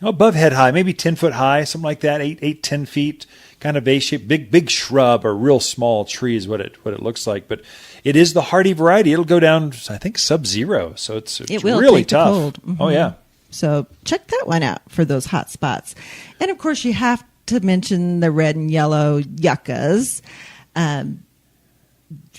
[SPEAKER 2] above head high, maybe 10 foot high, something like that, 10 feet, kind of A-shaped, big shrub or real small tree is what it looks like. But it is the hardy variety. It'll go down, I think, sub-zero. So it's
[SPEAKER 3] It will
[SPEAKER 2] really
[SPEAKER 3] take the
[SPEAKER 2] tough.
[SPEAKER 3] cold.
[SPEAKER 2] Oh, yeah.
[SPEAKER 3] So check that one out for those hot spots. And of course, you have to mention the red and yellow yuccas.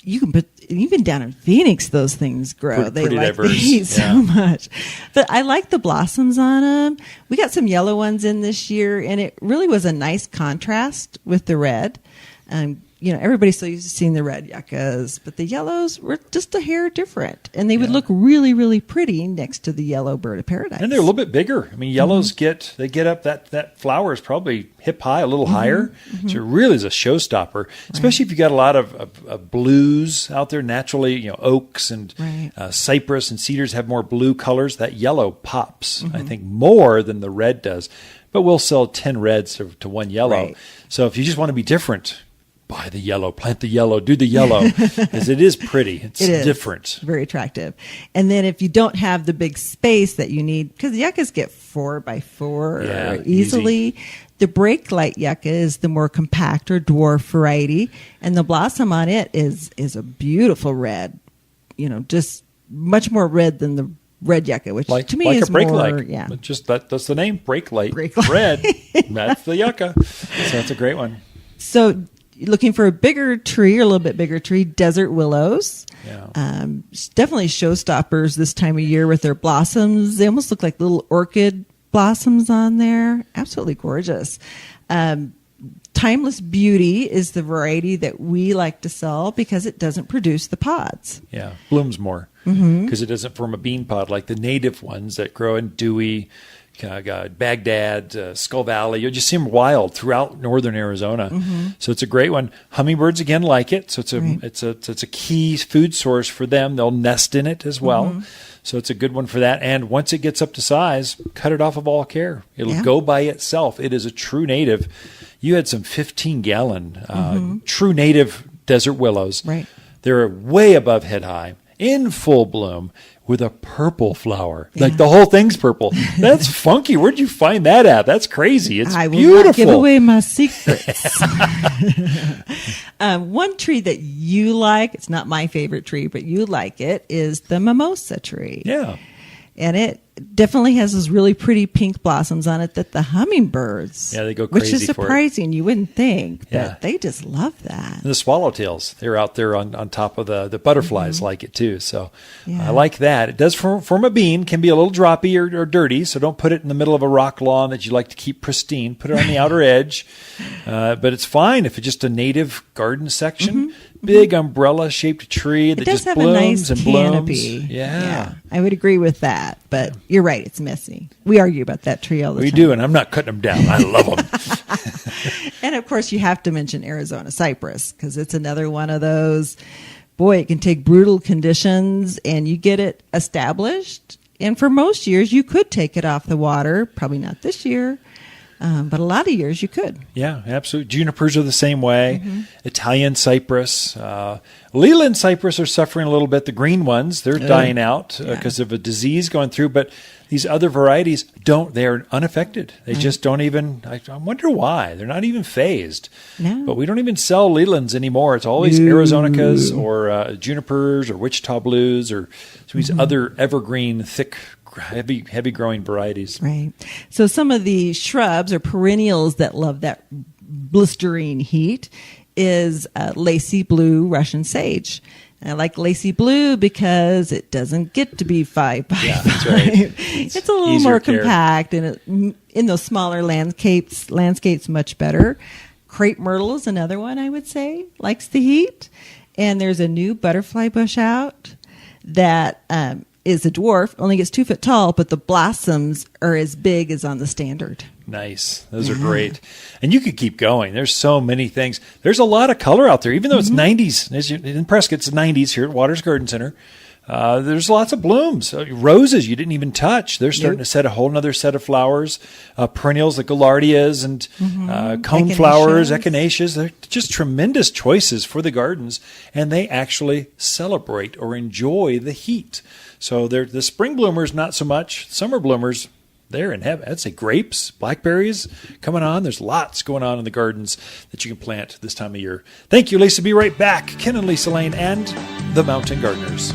[SPEAKER 3] You can put, even down in Phoenix, those things grow.
[SPEAKER 2] Pretty
[SPEAKER 3] they like
[SPEAKER 2] diverse.
[SPEAKER 3] the heat so much. But I like the blossoms on them. We got some yellow ones in this year, and it really was a nice contrast with the red. Everybody's so used to seeing the red yuccas, but the yellows were just a hair different, and they would look really, really pretty next to the yellow bird of paradise.
[SPEAKER 2] And they're a little bit bigger. I mean, yellows get up that flower is probably hip high, a little higher. So it really is a showstopper, especially if you got a lot of blues out there. Naturally, oaks and cypress and cedars have more blue colors. That yellow pops, I think, more than the red does. But we'll sell 10 reds to one yellow.
[SPEAKER 3] Right.
[SPEAKER 2] So if you just want to be different, buy the yellow, plant the yellow, do the yellow, because it is pretty. It is different.
[SPEAKER 3] Very attractive. And then if you don't have the big space that you need, because the yuccas get 4 by 4 easily. The brake light yucca is the more compact or dwarf variety, and the blossom on it is a beautiful red. Just much more red than the red yucca, which to me is
[SPEAKER 2] a brake
[SPEAKER 3] more,
[SPEAKER 2] light.
[SPEAKER 3] yeah.
[SPEAKER 2] But just that's the name, brake light.
[SPEAKER 3] Brake light.
[SPEAKER 2] Red. That's the yucca. So that's a great one.
[SPEAKER 3] So looking for a bigger tree, or a little bit bigger tree, desert willows.
[SPEAKER 2] Yeah.
[SPEAKER 3] Definitely showstoppers this time of year with their blossoms. They almost look like little orchid blossoms on there. Absolutely gorgeous. Timeless Beauty is the variety that we like to sell because it doesn't produce the pods.
[SPEAKER 2] Yeah, blooms more because it doesn't form a bean pod like the native ones that grow in Dewey, Baghdad, Skull Valley. You'll just see them wild throughout northern Arizona. So it's a great one. Hummingbirds again like it. So it's a key food source for them. They'll nest in it as well. So it's a good one for that. And once it gets up to size, cut it off of all care. It'll go by itself. It is a true native. You had some 15-gallon true native desert willows.
[SPEAKER 3] Right.
[SPEAKER 2] They're way above head high, in full bloom, with a purple flower. Like the whole thing's purple. That's funky. Where'd you find that at? That's crazy. It's
[SPEAKER 3] I will
[SPEAKER 2] beautiful.
[SPEAKER 3] not give away my secrets. One tree that you like, it's not my favorite tree, but you like it, is the mimosa tree.
[SPEAKER 2] Yeah.
[SPEAKER 3] And it definitely has those really pretty pink blossoms on it that the hummingbirds,
[SPEAKER 2] Yeah, they go
[SPEAKER 3] which
[SPEAKER 2] crazy
[SPEAKER 3] is
[SPEAKER 2] for it.
[SPEAKER 3] surprising. You wouldn't think,
[SPEAKER 2] Yeah.
[SPEAKER 3] but they just love that.
[SPEAKER 2] And the swallowtails, they're out there on top of the butterflies like it too. So
[SPEAKER 3] Yeah.
[SPEAKER 2] I like that. It does form a bean, can be a little droppy or dirty. So don't put it in the middle of a rock lawn that you like to keep pristine. Put it on the outer edge. But it's fine if it's just a native garden section. Big umbrella shaped tree that
[SPEAKER 3] It does
[SPEAKER 2] just
[SPEAKER 3] have a
[SPEAKER 2] blooms
[SPEAKER 3] nice
[SPEAKER 2] and
[SPEAKER 3] canopy.
[SPEAKER 2] blooms. Yeah.
[SPEAKER 3] I would agree with that. But you're right, it's messy. We argue about that tree all the
[SPEAKER 2] We
[SPEAKER 3] time.
[SPEAKER 2] do, and I'm not cutting them down. I love them.
[SPEAKER 3] And of course, you have to mention Arizona cypress because it's another one of those. Boy, it can take brutal conditions and you get it established. And for most years, you could take it off the water. Probably not this year, but a lot of years you could.
[SPEAKER 2] Yeah, absolutely. Junipers are the same way. Italian cypress. Leland cypress are suffering a little bit. The green ones, they're dying out because of a disease going through. But these other varieties they're unaffected. They just don't even, I wonder why. They're not even phased.
[SPEAKER 3] No.
[SPEAKER 2] But we don't even sell Lelands anymore. It's always Arizonicas or Junipers or Wichita Blues or some of these other evergreen, thick, heavy growing varieties.
[SPEAKER 3] Right. So some of the shrubs or perennials that love that blistering heat is lacy blue Russian sage. And I like lacy blue because it doesn't get to be 5 by 5.
[SPEAKER 2] That's right.
[SPEAKER 3] It's a little
[SPEAKER 2] easier
[SPEAKER 3] more
[SPEAKER 2] care.
[SPEAKER 3] compact, and in those smaller landscapes much better. Crepe myrtle is another one I would say likes the heat. And there's a new butterfly bush out that is a dwarf, only gets 2 foot tall, but the blossoms are as big as on the standard.
[SPEAKER 2] Nice. Those are great. And you could keep going. There's so many things. There's a lot of color out there, even though it's 90s. In Prescott, it's 90s here at Waters Garden Center. There's lots of blooms. Roses you didn't even touch. They're starting to set a whole other set of flowers. Perennials like gaillardias and cone flowers, echinaceas. They're just tremendous choices for the gardens, and they actually celebrate or enjoy the heat. So the spring bloomers, not so much. Summer bloomers, they're in heaven. I'd say grapes, blackberries coming on. There's lots going on in the gardens that you can plant this time of year. Thank you, Lisa. Be right back. Ken and Lisa Lane and the Mountain Gardeners.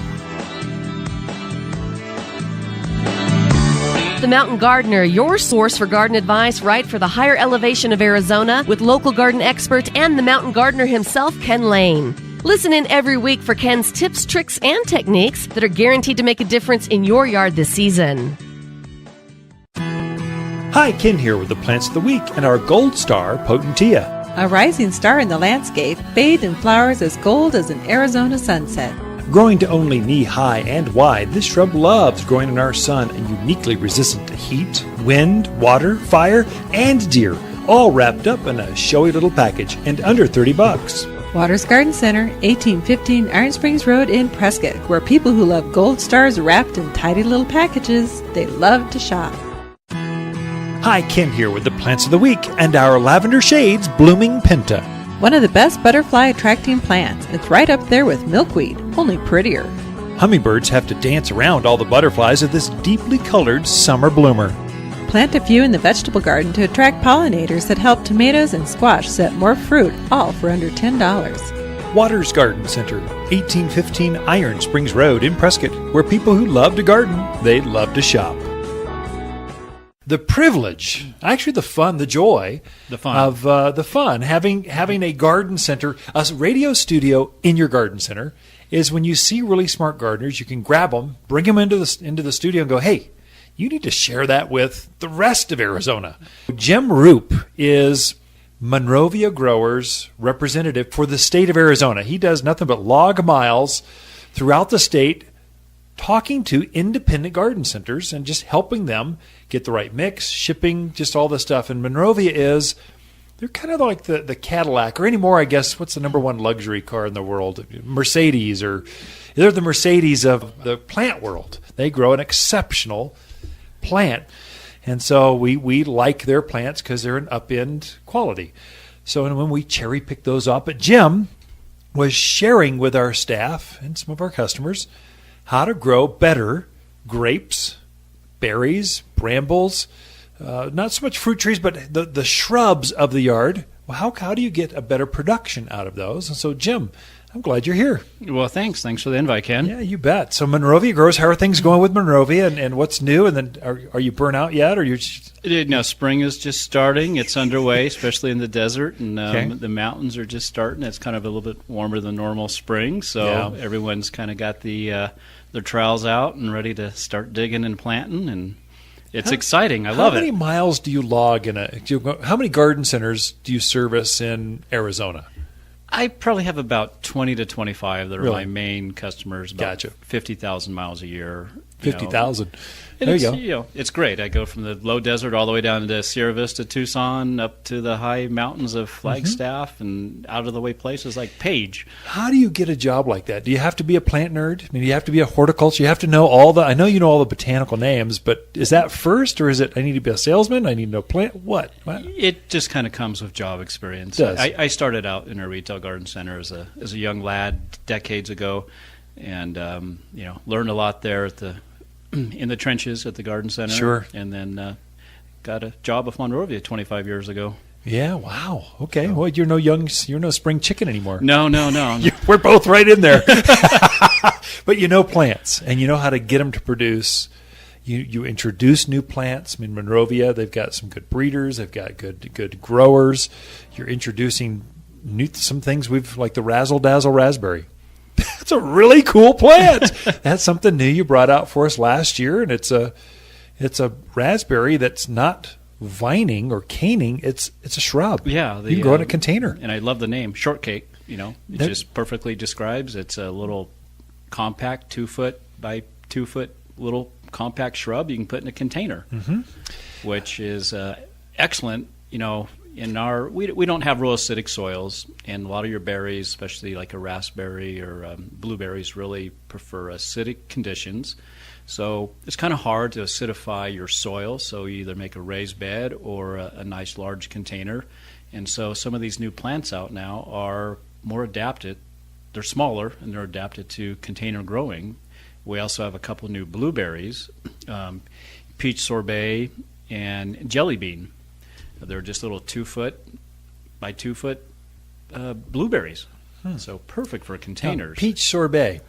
[SPEAKER 1] The Mountain Gardener, your source for garden advice right for the higher elevation of Arizona with local garden expert and the Mountain Gardener himself, Ken Lane. Listen in every week for Ken's tips, tricks, and techniques that are guaranteed to make a difference in your yard this season.
[SPEAKER 2] Hi, Ken here with the Plants of the Week and our Gold Star Potentia.
[SPEAKER 6] A rising star in the landscape, bathed in flowers as gold as an Arizona sunset.
[SPEAKER 2] Growing to only knee-high and wide, this shrub loves growing in our sun and uniquely resistant to heat, wind, water, fire, and deer, all wrapped up in a showy little package and under $30.
[SPEAKER 6] Waters Garden Center, 1815 Iron Springs Road in Prescott, where people who love gold stars wrapped in tidy little packages, they love to shop.
[SPEAKER 2] Hi, Ken here with the Plants of the Week and our Lavender Shades Blooming Pinta.
[SPEAKER 6] One of the best butterfly attracting plants. It's right up there with milkweed, only prettier.
[SPEAKER 2] Hummingbirds have to dance around all the butterflies of this deeply colored summer bloomer.
[SPEAKER 6] Plant a few in the vegetable garden to attract pollinators that help tomatoes and squash set more fruit, all for under $10.
[SPEAKER 2] Waters Garden Center, 1815 Iron Springs Road in Prescott, where people who love to garden, they love to shop. The privilege, actually the fun, the joy of having a garden center, a radio studio in your garden center, is when you see really smart gardeners, you can grab them, bring them into the studio and go, hey, you need to share that with the rest of Arizona. Jim Roop is Monrovia Growers representative for the state of Arizona. He does nothing but log miles throughout the state, talking to independent garden centers and just helping them get the right mix, shipping, just all this stuff. And Monrovia they're kind of like the Cadillac, or anymore, I guess, what's the number one luxury car in the world? Mercedes, or they're the Mercedes of the plant world. They grow an exceptional plant. And so we like their plants because they're an up-end quality. So when we cherry pick those up, but Jim was sharing with our staff and some of our customers how to grow better grapes, berries, brambles, not so much fruit trees, but the shrubs of the yard. Well, how do you get a better production out of those? And so, Jim, I'm glad you're here.
[SPEAKER 7] Well, thanks. Thanks for the invite, Ken.
[SPEAKER 2] Yeah, you bet. So Monrovia Growers, how are things going with Monrovia, and what's new? And then are you burnt out yet, or you?
[SPEAKER 7] No, spring is just starting. It's underway, especially in the desert, and the mountains are just starting. It's kind of a little bit warmer than normal spring, so everyone's kind of got their trowels out and ready to start digging and planting, and it's exciting. I love it.
[SPEAKER 2] How many miles do you log how many garden centers do you service in Arizona?
[SPEAKER 7] I probably have about 20 to 25 that are
[SPEAKER 2] Really?
[SPEAKER 7] my main customers. About 50,000 miles a year.
[SPEAKER 2] 50,000.
[SPEAKER 7] There you go. It's great. I go from the low desert all the way down to Sierra Vista, Tucson, up to the high mountains of Flagstaff, and out of the way places like Page.
[SPEAKER 2] How do you get a job like that? Do you have to be a plant nerd? I mean, do you have to be a horticulture? You have to know I know you know all the botanical names, but is that first, or is it I need to be a salesman? I need to know plant? What?
[SPEAKER 7] It just kind of comes with job experience.
[SPEAKER 2] It does.
[SPEAKER 7] I started out in a retail garden center as a young lad decades ago, and learned a lot there in the trenches at the garden center.
[SPEAKER 2] Sure.
[SPEAKER 7] And then got a job with Monrovia 25 years ago.
[SPEAKER 2] Yeah, wow. Okay. Well, you're no spring chicken anymore.
[SPEAKER 7] No.
[SPEAKER 2] We're both right in there. But you know plants, and you know how to get them to produce. You introduce new plants. I mean, Monrovia, they've got some good breeders. They've got good growers. You're introducing some things like the Razzle Dazzle Raspberry. That's a really cool plant. That's something new you brought out for us last year, and it's a raspberry that's not vining or caning. It's a shrub.
[SPEAKER 7] Yeah,
[SPEAKER 2] you can grow in a container.
[SPEAKER 7] And I love the name Shortcake. It just perfectly describes. It's a little compact 2 foot by 2 foot little compact shrub you can put in a container, which is excellent. we don't have real acidic soils, and a lot of your berries, especially like a raspberry or blueberries, really prefer acidic conditions. So it's kind of hard to acidify your soil. So you either make a raised bed or a nice large container. And so some of these new plants out now are more adapted. They're smaller and they're adapted to container growing. We also have a couple new blueberries, peach sorbet and jelly bean. They're just little 2-foot by 2-foot blueberries. So perfect for containers.
[SPEAKER 2] Now, peach sorbet.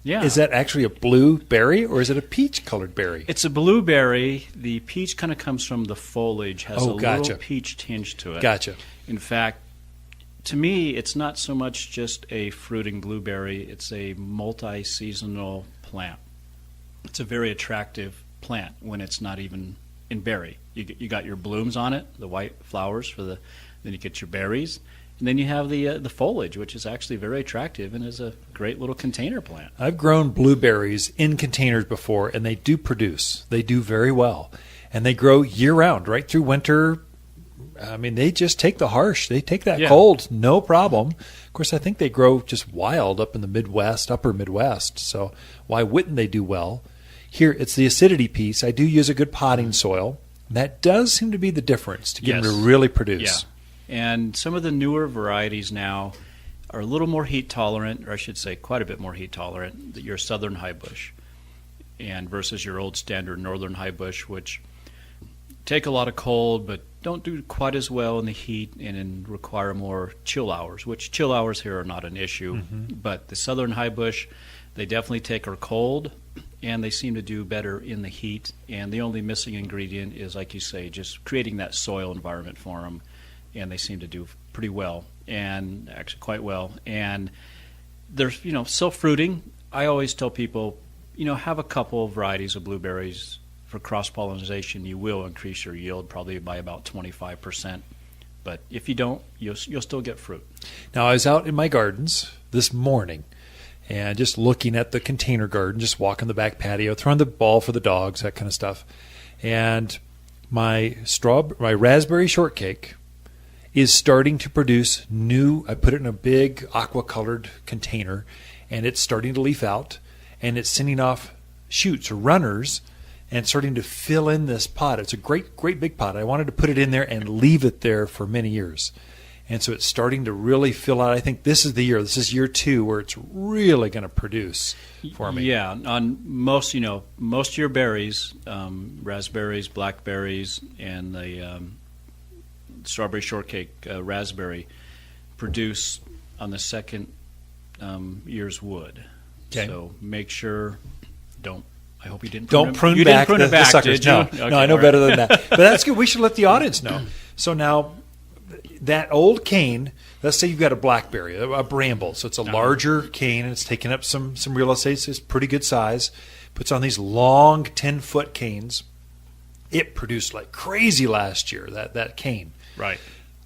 [SPEAKER 7] Yeah.
[SPEAKER 2] Is that actually a blueberry or is it a peach-colored berry?
[SPEAKER 7] It's a blueberry. The peach kind of comes from the foliage, has
[SPEAKER 2] gotcha.
[SPEAKER 7] little peach tinge to it.
[SPEAKER 2] Gotcha.
[SPEAKER 7] In fact, to me, it's not so much just a fruiting blueberry. It's a multi-seasonal plant. It's a very attractive plant when it's not even in berry. You got your blooms on it, the white flowers then you get your berries, and then you have the foliage, which is actually very attractive and is a great little container plant.
[SPEAKER 2] I've grown blueberries in containers before, and they do produce. They do very well, and they grow year-round, right through winter. I mean, they just take the harsh. They take that cold, no problem. Of course, I think they grow just wild up in the Midwest, upper Midwest, so why wouldn't they do well? Here, it's the acidity piece. I do use a good potting soil. That does seem to be the difference to get them to really produce.
[SPEAKER 7] Yeah. And some of the newer varieties now are a little more heat tolerant, or I should say quite a bit more heat tolerant, your southern high bush, and versus your old standard northern high bush, which take a lot of cold but don't do quite as well in the heat and require more chill hours, which chill hours here are not an issue. But the southern high bush, they definitely take our cold, and they seem to do better in the heat. And the only missing ingredient is, like you say, just creating that soil environment for them. And they seem to do pretty well, and actually quite well. And they're, self-fruiting. I always tell people, have a couple of varieties of blueberries for cross-pollination. You will increase your yield probably by about 25%. But if you don't, you'll still get fruit.
[SPEAKER 2] Now, I was out in my gardens this morning, and just looking at the container garden, just walking the back patio, throwing the ball for the dogs, that kind of stuff. And my raspberry shortcake is starting to produce new. I put it in a big aqua-colored container, and it's starting to leaf out, and it's sending off shoots or runners and starting to fill in this pot. It's a great, great big pot. I wanted to put it in there and leave it there for many years. And so it's starting to really fill out. I think this is the year. This is year 2 where it's really going to produce for me.
[SPEAKER 7] Yeah, on most of your berries, raspberries, blackberries, and the strawberry shortcake raspberry produce on the second year's wood.
[SPEAKER 2] Okay.
[SPEAKER 7] So make sure I hope you didn't
[SPEAKER 2] prune back the suckers.
[SPEAKER 7] Did you?
[SPEAKER 2] No,
[SPEAKER 7] Okay,
[SPEAKER 2] no, I know
[SPEAKER 7] all right.
[SPEAKER 2] better than that. But that's good. We should let the audience know. So now, that old cane, let's say you've got a blackberry, a bramble. So it's a larger cane, and it's taking up some real estate. It's pretty good size. Puts on these long 10-foot canes. It produced like crazy last year, that cane.
[SPEAKER 7] Right.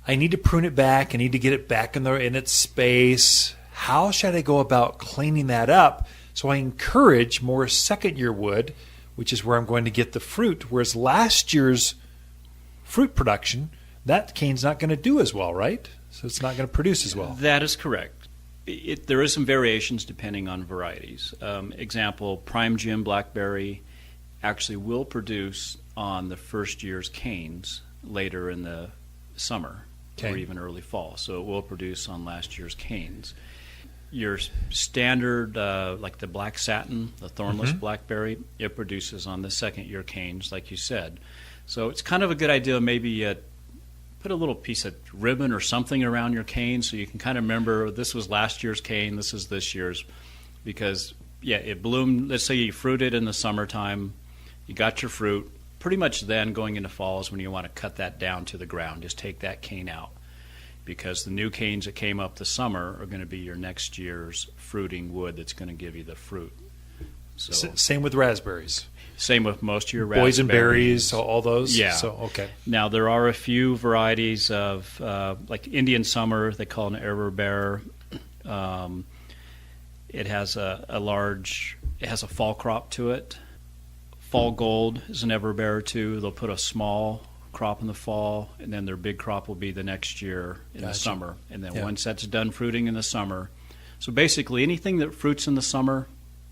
[SPEAKER 2] I need to prune it back. I need to get it back in its space. How should I go about cleaning that up so I encourage more second-year wood, which is where I'm going to get the fruit, whereas last year's fruit production, that cane's not going to do as well, right? So it's not going to produce as well.
[SPEAKER 7] That is correct. There is some variations depending on varieties. Example, Prime Jim Blackberry actually will produce on the first year's canes later in the summer or even early fall. So it will produce on last year's canes. Your standard, like the black satin, the thornless blackberry, it produces on the second year canes, like you said. So it's kind of a good idea maybe put a little piece of ribbon or something around your cane so you can kind of remember this was last year's cane, this is this year's. Because, it bloomed. Let's say you fruited in the summertime, you got your fruit. Pretty much then going into fall is when you want to cut that down to the ground. Just take that cane out. Because the new canes that came up this summer are going to be your next year's fruiting wood that's going to give you the fruit. So
[SPEAKER 2] Same with raspberries.
[SPEAKER 7] Same with most of your raspberries.
[SPEAKER 2] Boysenberries, all those?
[SPEAKER 7] Yeah.
[SPEAKER 2] So, okay.
[SPEAKER 7] Now, there are a few varieties of, like Indian Summer, they call it an Everbearer. It has it has a fall crop to it. Fall Gold is an Everbearer too. They'll put a small crop in the fall, and then their big crop will be the next year in the summer. And then once that's done fruiting in the summer, so basically anything that fruits in the summer,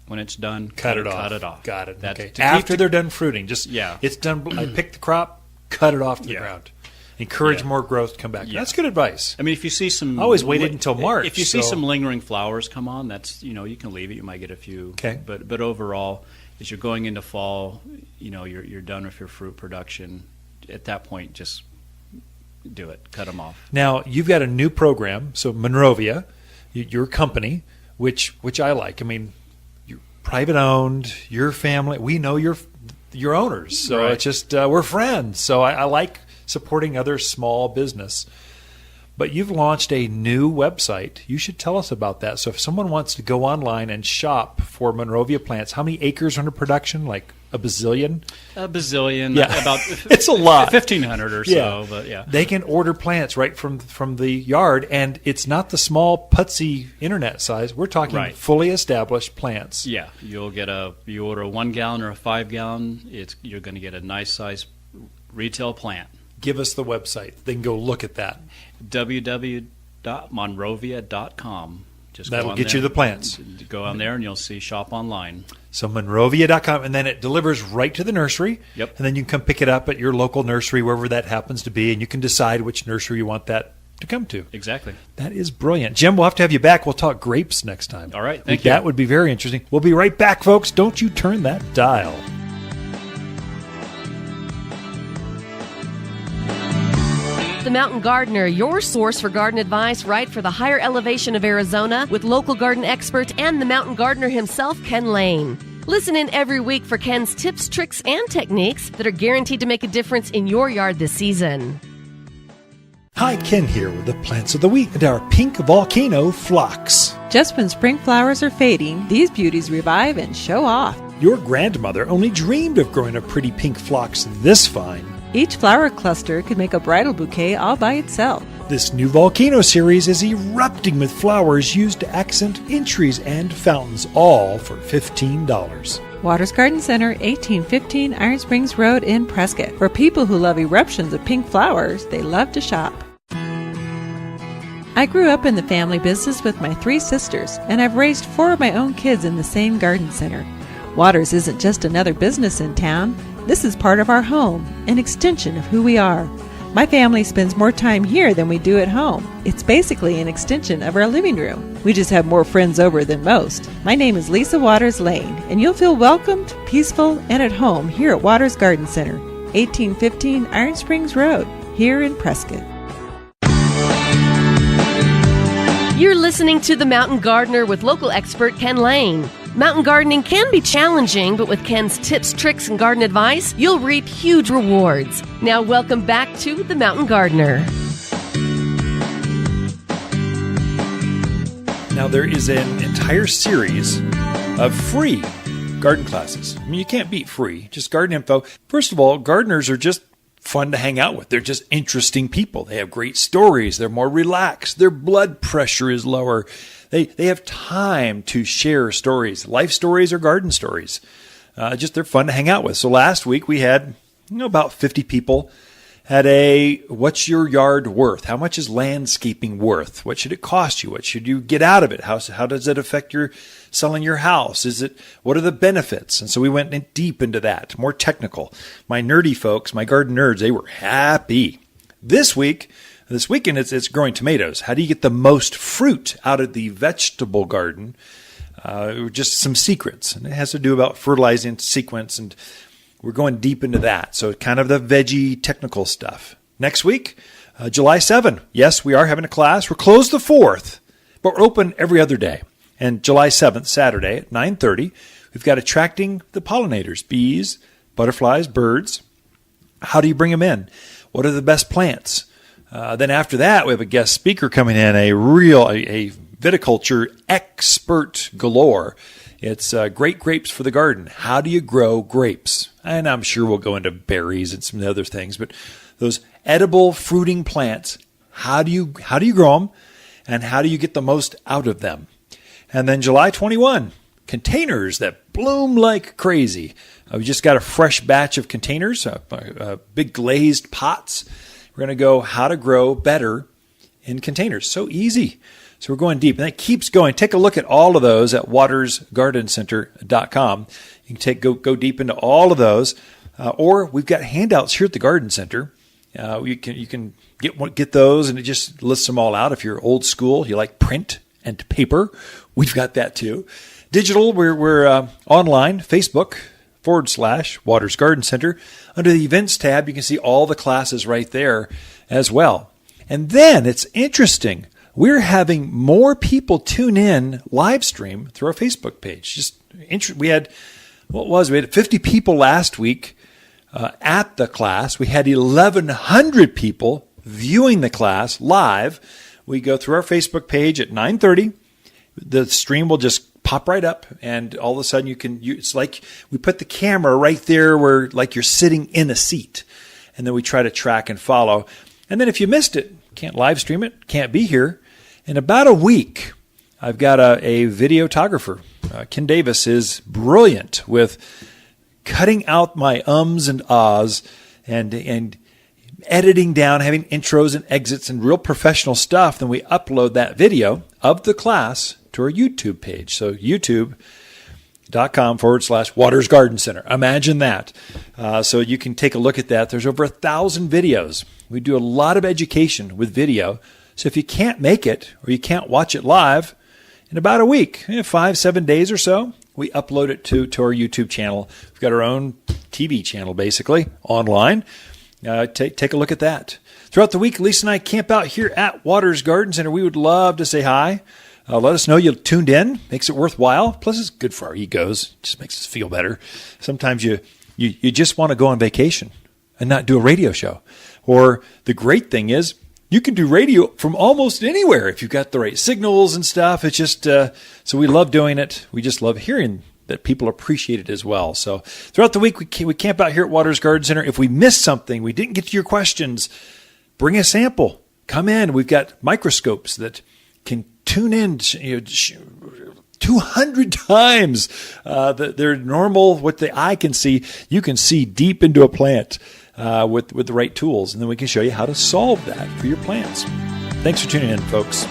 [SPEAKER 7] when it's done, cut it off.
[SPEAKER 2] Got it.
[SPEAKER 7] That's
[SPEAKER 2] Okay. After they're done fruiting, it's done. I pick the crop, cut it off to the ground. Encourage more growth to come back. That's good advice.
[SPEAKER 7] I mean, if you see some,
[SPEAKER 2] I always waited until March.
[SPEAKER 7] If you see some lingering flowers come on, that's you can leave it. You might get a few.
[SPEAKER 2] Okay.
[SPEAKER 7] But overall, as you're going into fall, you're done with your fruit production. At that point, just do it. Cut them off.
[SPEAKER 2] Now you've got a new program. So Monrovia, your company, which I like. I mean, you're private owned. Your family. We know your owners. So
[SPEAKER 7] Right.
[SPEAKER 2] it's just we're friends. So I like supporting other small business. But you've launched a new website. You should tell us about that. So if someone wants to go online and shop for Monrovia plants, how many acres under production? Like a bazillion?
[SPEAKER 7] A bazillion.
[SPEAKER 2] Yeah.
[SPEAKER 7] About
[SPEAKER 2] It's a lot.
[SPEAKER 7] 1,500 or so. But yeah.
[SPEAKER 2] They can order plants right from the yard, and it's not the small putsy internet size. We're talking
[SPEAKER 7] Right.
[SPEAKER 2] fully established plants.
[SPEAKER 7] Yeah, you order a 1 gallon or a 5 gallon. You're going to get a nice size retail plant.
[SPEAKER 2] Give us the website. They can go look at that.
[SPEAKER 7] www.monrovia.com. Just
[SPEAKER 2] That'll
[SPEAKER 7] go on
[SPEAKER 2] get
[SPEAKER 7] there.
[SPEAKER 2] you the plants.
[SPEAKER 7] Go on there and you'll see shop online.
[SPEAKER 2] So Monrovia.com, and then it delivers right to the nursery.
[SPEAKER 7] Yep.
[SPEAKER 2] And then you can come pick it up at your local nursery, wherever that happens to be, and you can decide which nursery you want that to come to.
[SPEAKER 7] Exactly.
[SPEAKER 2] That is brilliant. Jim, we'll have to have you back. We'll talk grapes next time.
[SPEAKER 7] All right, thank you.
[SPEAKER 2] That would be very interesting. We'll be right back, folks. Don't you turn that dial.
[SPEAKER 1] The Mountain Gardener, your source for garden advice right for the higher elevation of Arizona with local garden expert and the Mountain Gardener himself, Ken Lane. Listen in every week for Ken's tips, tricks, and techniques that are guaranteed to make a difference in your yard this season.
[SPEAKER 2] Hi, Ken here with the plants of the week and our pink volcano phlox.
[SPEAKER 6] Just when spring flowers are fading, these beauties revive and show off.
[SPEAKER 2] Your grandmother only dreamed of growing a pretty pink phlox this fine.
[SPEAKER 6] Each flower cluster could make a bridal bouquet all by itself.
[SPEAKER 2] This new volcano series is erupting with flowers used to accent entries and fountains, all for $15.
[SPEAKER 6] Waters Garden Center, 1815 Iron Springs Road in Prescott. For people who love eruptions of pink flowers, they love to shop. I grew up in the family business with my 3 sisters, and I've raised 4 of my own kids in the same garden center. Waters isn't just another business in town. This is part of our home, an extension of who we are. My family spends more time here than we do at home. It's basically an extension of our living room. We just have more friends over than most. My name is Lisa Waters Lane, and you'll feel welcomed, peaceful, and at home here at Waters Garden Center, 1815 Iron Springs Road, here in Prescott.
[SPEAKER 1] You're listening to The Mountain Gardener with local expert Ken Lane. Mountain gardening can be challenging, but with Ken's tips, tricks, and garden advice, you'll reap huge rewards. Now welcome back to The Mountain Gardener.
[SPEAKER 2] Now, there is an entire series of free garden classes. I mean, you can't beat free. Just garden info. First of all, gardeners are just fun to hang out with. They're just interesting people. They have great stories. They're more relaxed. Their blood pressure is lower. They have time to share stories, life stories or garden stories. They're fun to hang out with. So last week we had about 50 people at a what's your yard worth? How much is landscaping worth? What should it cost you? What should you get out of it? How does it affect your selling your house? What are the benefits? And so we went in deep into that, more technical. My nerdy folks, my garden nerds, they were happy. This weekend, it's growing tomatoes. How do you get the most fruit out of the vegetable garden? Just some secrets. And it has to do about fertilizing sequence, and we're going deep into that. So kind of the veggie technical stuff. Next week, July 7th. Yes, we are having a class. We're closed the 4th, but we're open every other day. And July 7th, Saturday at 9:30, we've got attracting the pollinators, bees, butterflies, birds. How do you bring them in? What are the best plants? Then after that, we have a guest speaker coming in, a viticulture expert galore. It's great grapes for the garden. How do you grow grapes? And I'm sure we'll go into berries and some other things, but those edible fruiting plants, how do you grow them, and how do you get the most out of them? And then July 21, containers that bloom like crazy. We just got a fresh batch of containers, big glazed pots. We're going to go how to grow better in containers. So easy. So we're going deep, and that keeps going. Take a look at all of those at watersgardencenter.com. You can go deep into all of those, or we've got handouts here at the Garden Center. You can get those, and it just lists them all out. If you're old school, you like print and paper, we've got that too. Digital, we're online, Facebook.com/Waters Garden Center. Under the events tab, you can see all the classes right there as well. And then it's interesting. We're having more people tune in live stream through our Facebook page. We had 50 people last week at the class. We had 1,100 people viewing the class live. We go through our Facebook page at 9:30. The stream will just pop right up, and all of a sudden it's like we put the camera right there where like you're sitting in a seat, and then we try to track and follow. And then if you missed it, can't live stream it, can't be here. In about a week, I've got a videographer. Ken Davis is brilliant with cutting out my ums and ahs and editing down, having intros and exits and real professional stuff. Then we upload that video of the class to our YouTube page. So youtube.com/Waters Garden Center. Imagine that. So you can take a look at that. There's over 1,000 videos. We do a lot of education with video. So if you can't make it or you can't watch it live, in about a week, 5-7 days or so, we upload it to our YouTube channel. We've got our own TV channel, basically, online. Take a look at that. Throughout the week, Lisa and I camp out here at Waters Garden Center. We would love to say hi. Let us know you tuned in. Makes it worthwhile. Plus, it's good for our egos. Just makes us feel better. Sometimes you just want to go on vacation and not do a radio show. Or the great thing is, you can do radio from almost anywhere if you've got the right signals and stuff. It's just, so we love doing it. We just love hearing that people appreciate it as well. So throughout the week, we camp out here at Waters Garden Center. If we missed something, we didn't get to your questions, bring a sample. Come in. We've got microscopes that can tune in 200 times their normal, what the eye can see. You can see deep into a plant with the right tools, and then we can show you how to solve that for your plants. Thanks for tuning in, folks.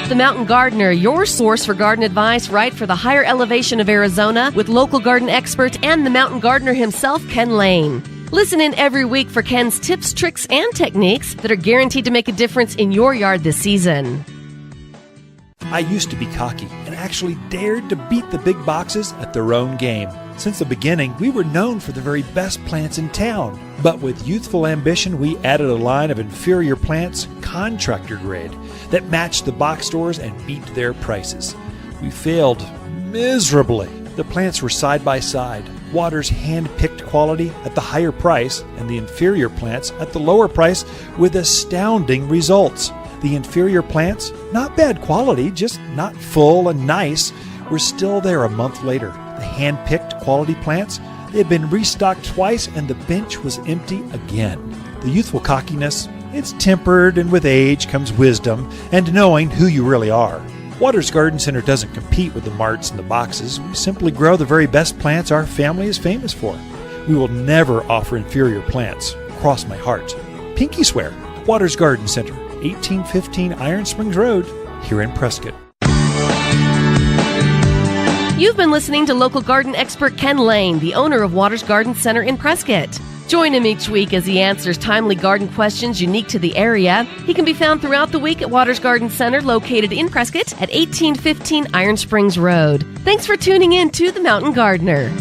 [SPEAKER 1] The Mountain Gardener, your source for garden advice right for the higher elevation of Arizona, with local garden expert and the Mountain Gardener himself, Ken Lane. Listen in every week for Ken's tips, tricks, and techniques that are guaranteed to make a difference in your yard this season.
[SPEAKER 2] I used to be cocky and actually dared to beat the big boxes at their own game. Since the beginning, we were known for the very best plants in town. But with youthful ambition, we added a line of inferior plants, contractor grade, that matched the box stores and beat their prices. We failed miserably. The plants were side by side. Waters hand-picked quality at the higher price and the inferior plants at the lower price with astounding results. The inferior plants, not bad quality, just not full and nice, were still there a month later. The hand-picked quality plants, they had been restocked twice and the bench was empty again. The youthful cockiness, it's tempered, and with age comes wisdom and knowing who you really are. Waters Garden Center doesn't compete with the marts and the boxes. We simply grow the very best plants our family is famous for. We will never offer inferior plants. Cross my heart. Pinky swear. Waters Garden Center, 1815 Iron Springs Road, here in Prescott.
[SPEAKER 1] You've been listening to local garden expert Ken Lane, the owner of Waters Garden Center in Prescott. Join him each week as he answers timely garden questions unique to the area. He can be found throughout the week at Waters Garden Center, located in Prescott at 1815 Iron Springs Road. Thanks for tuning in to The Mountain Gardener.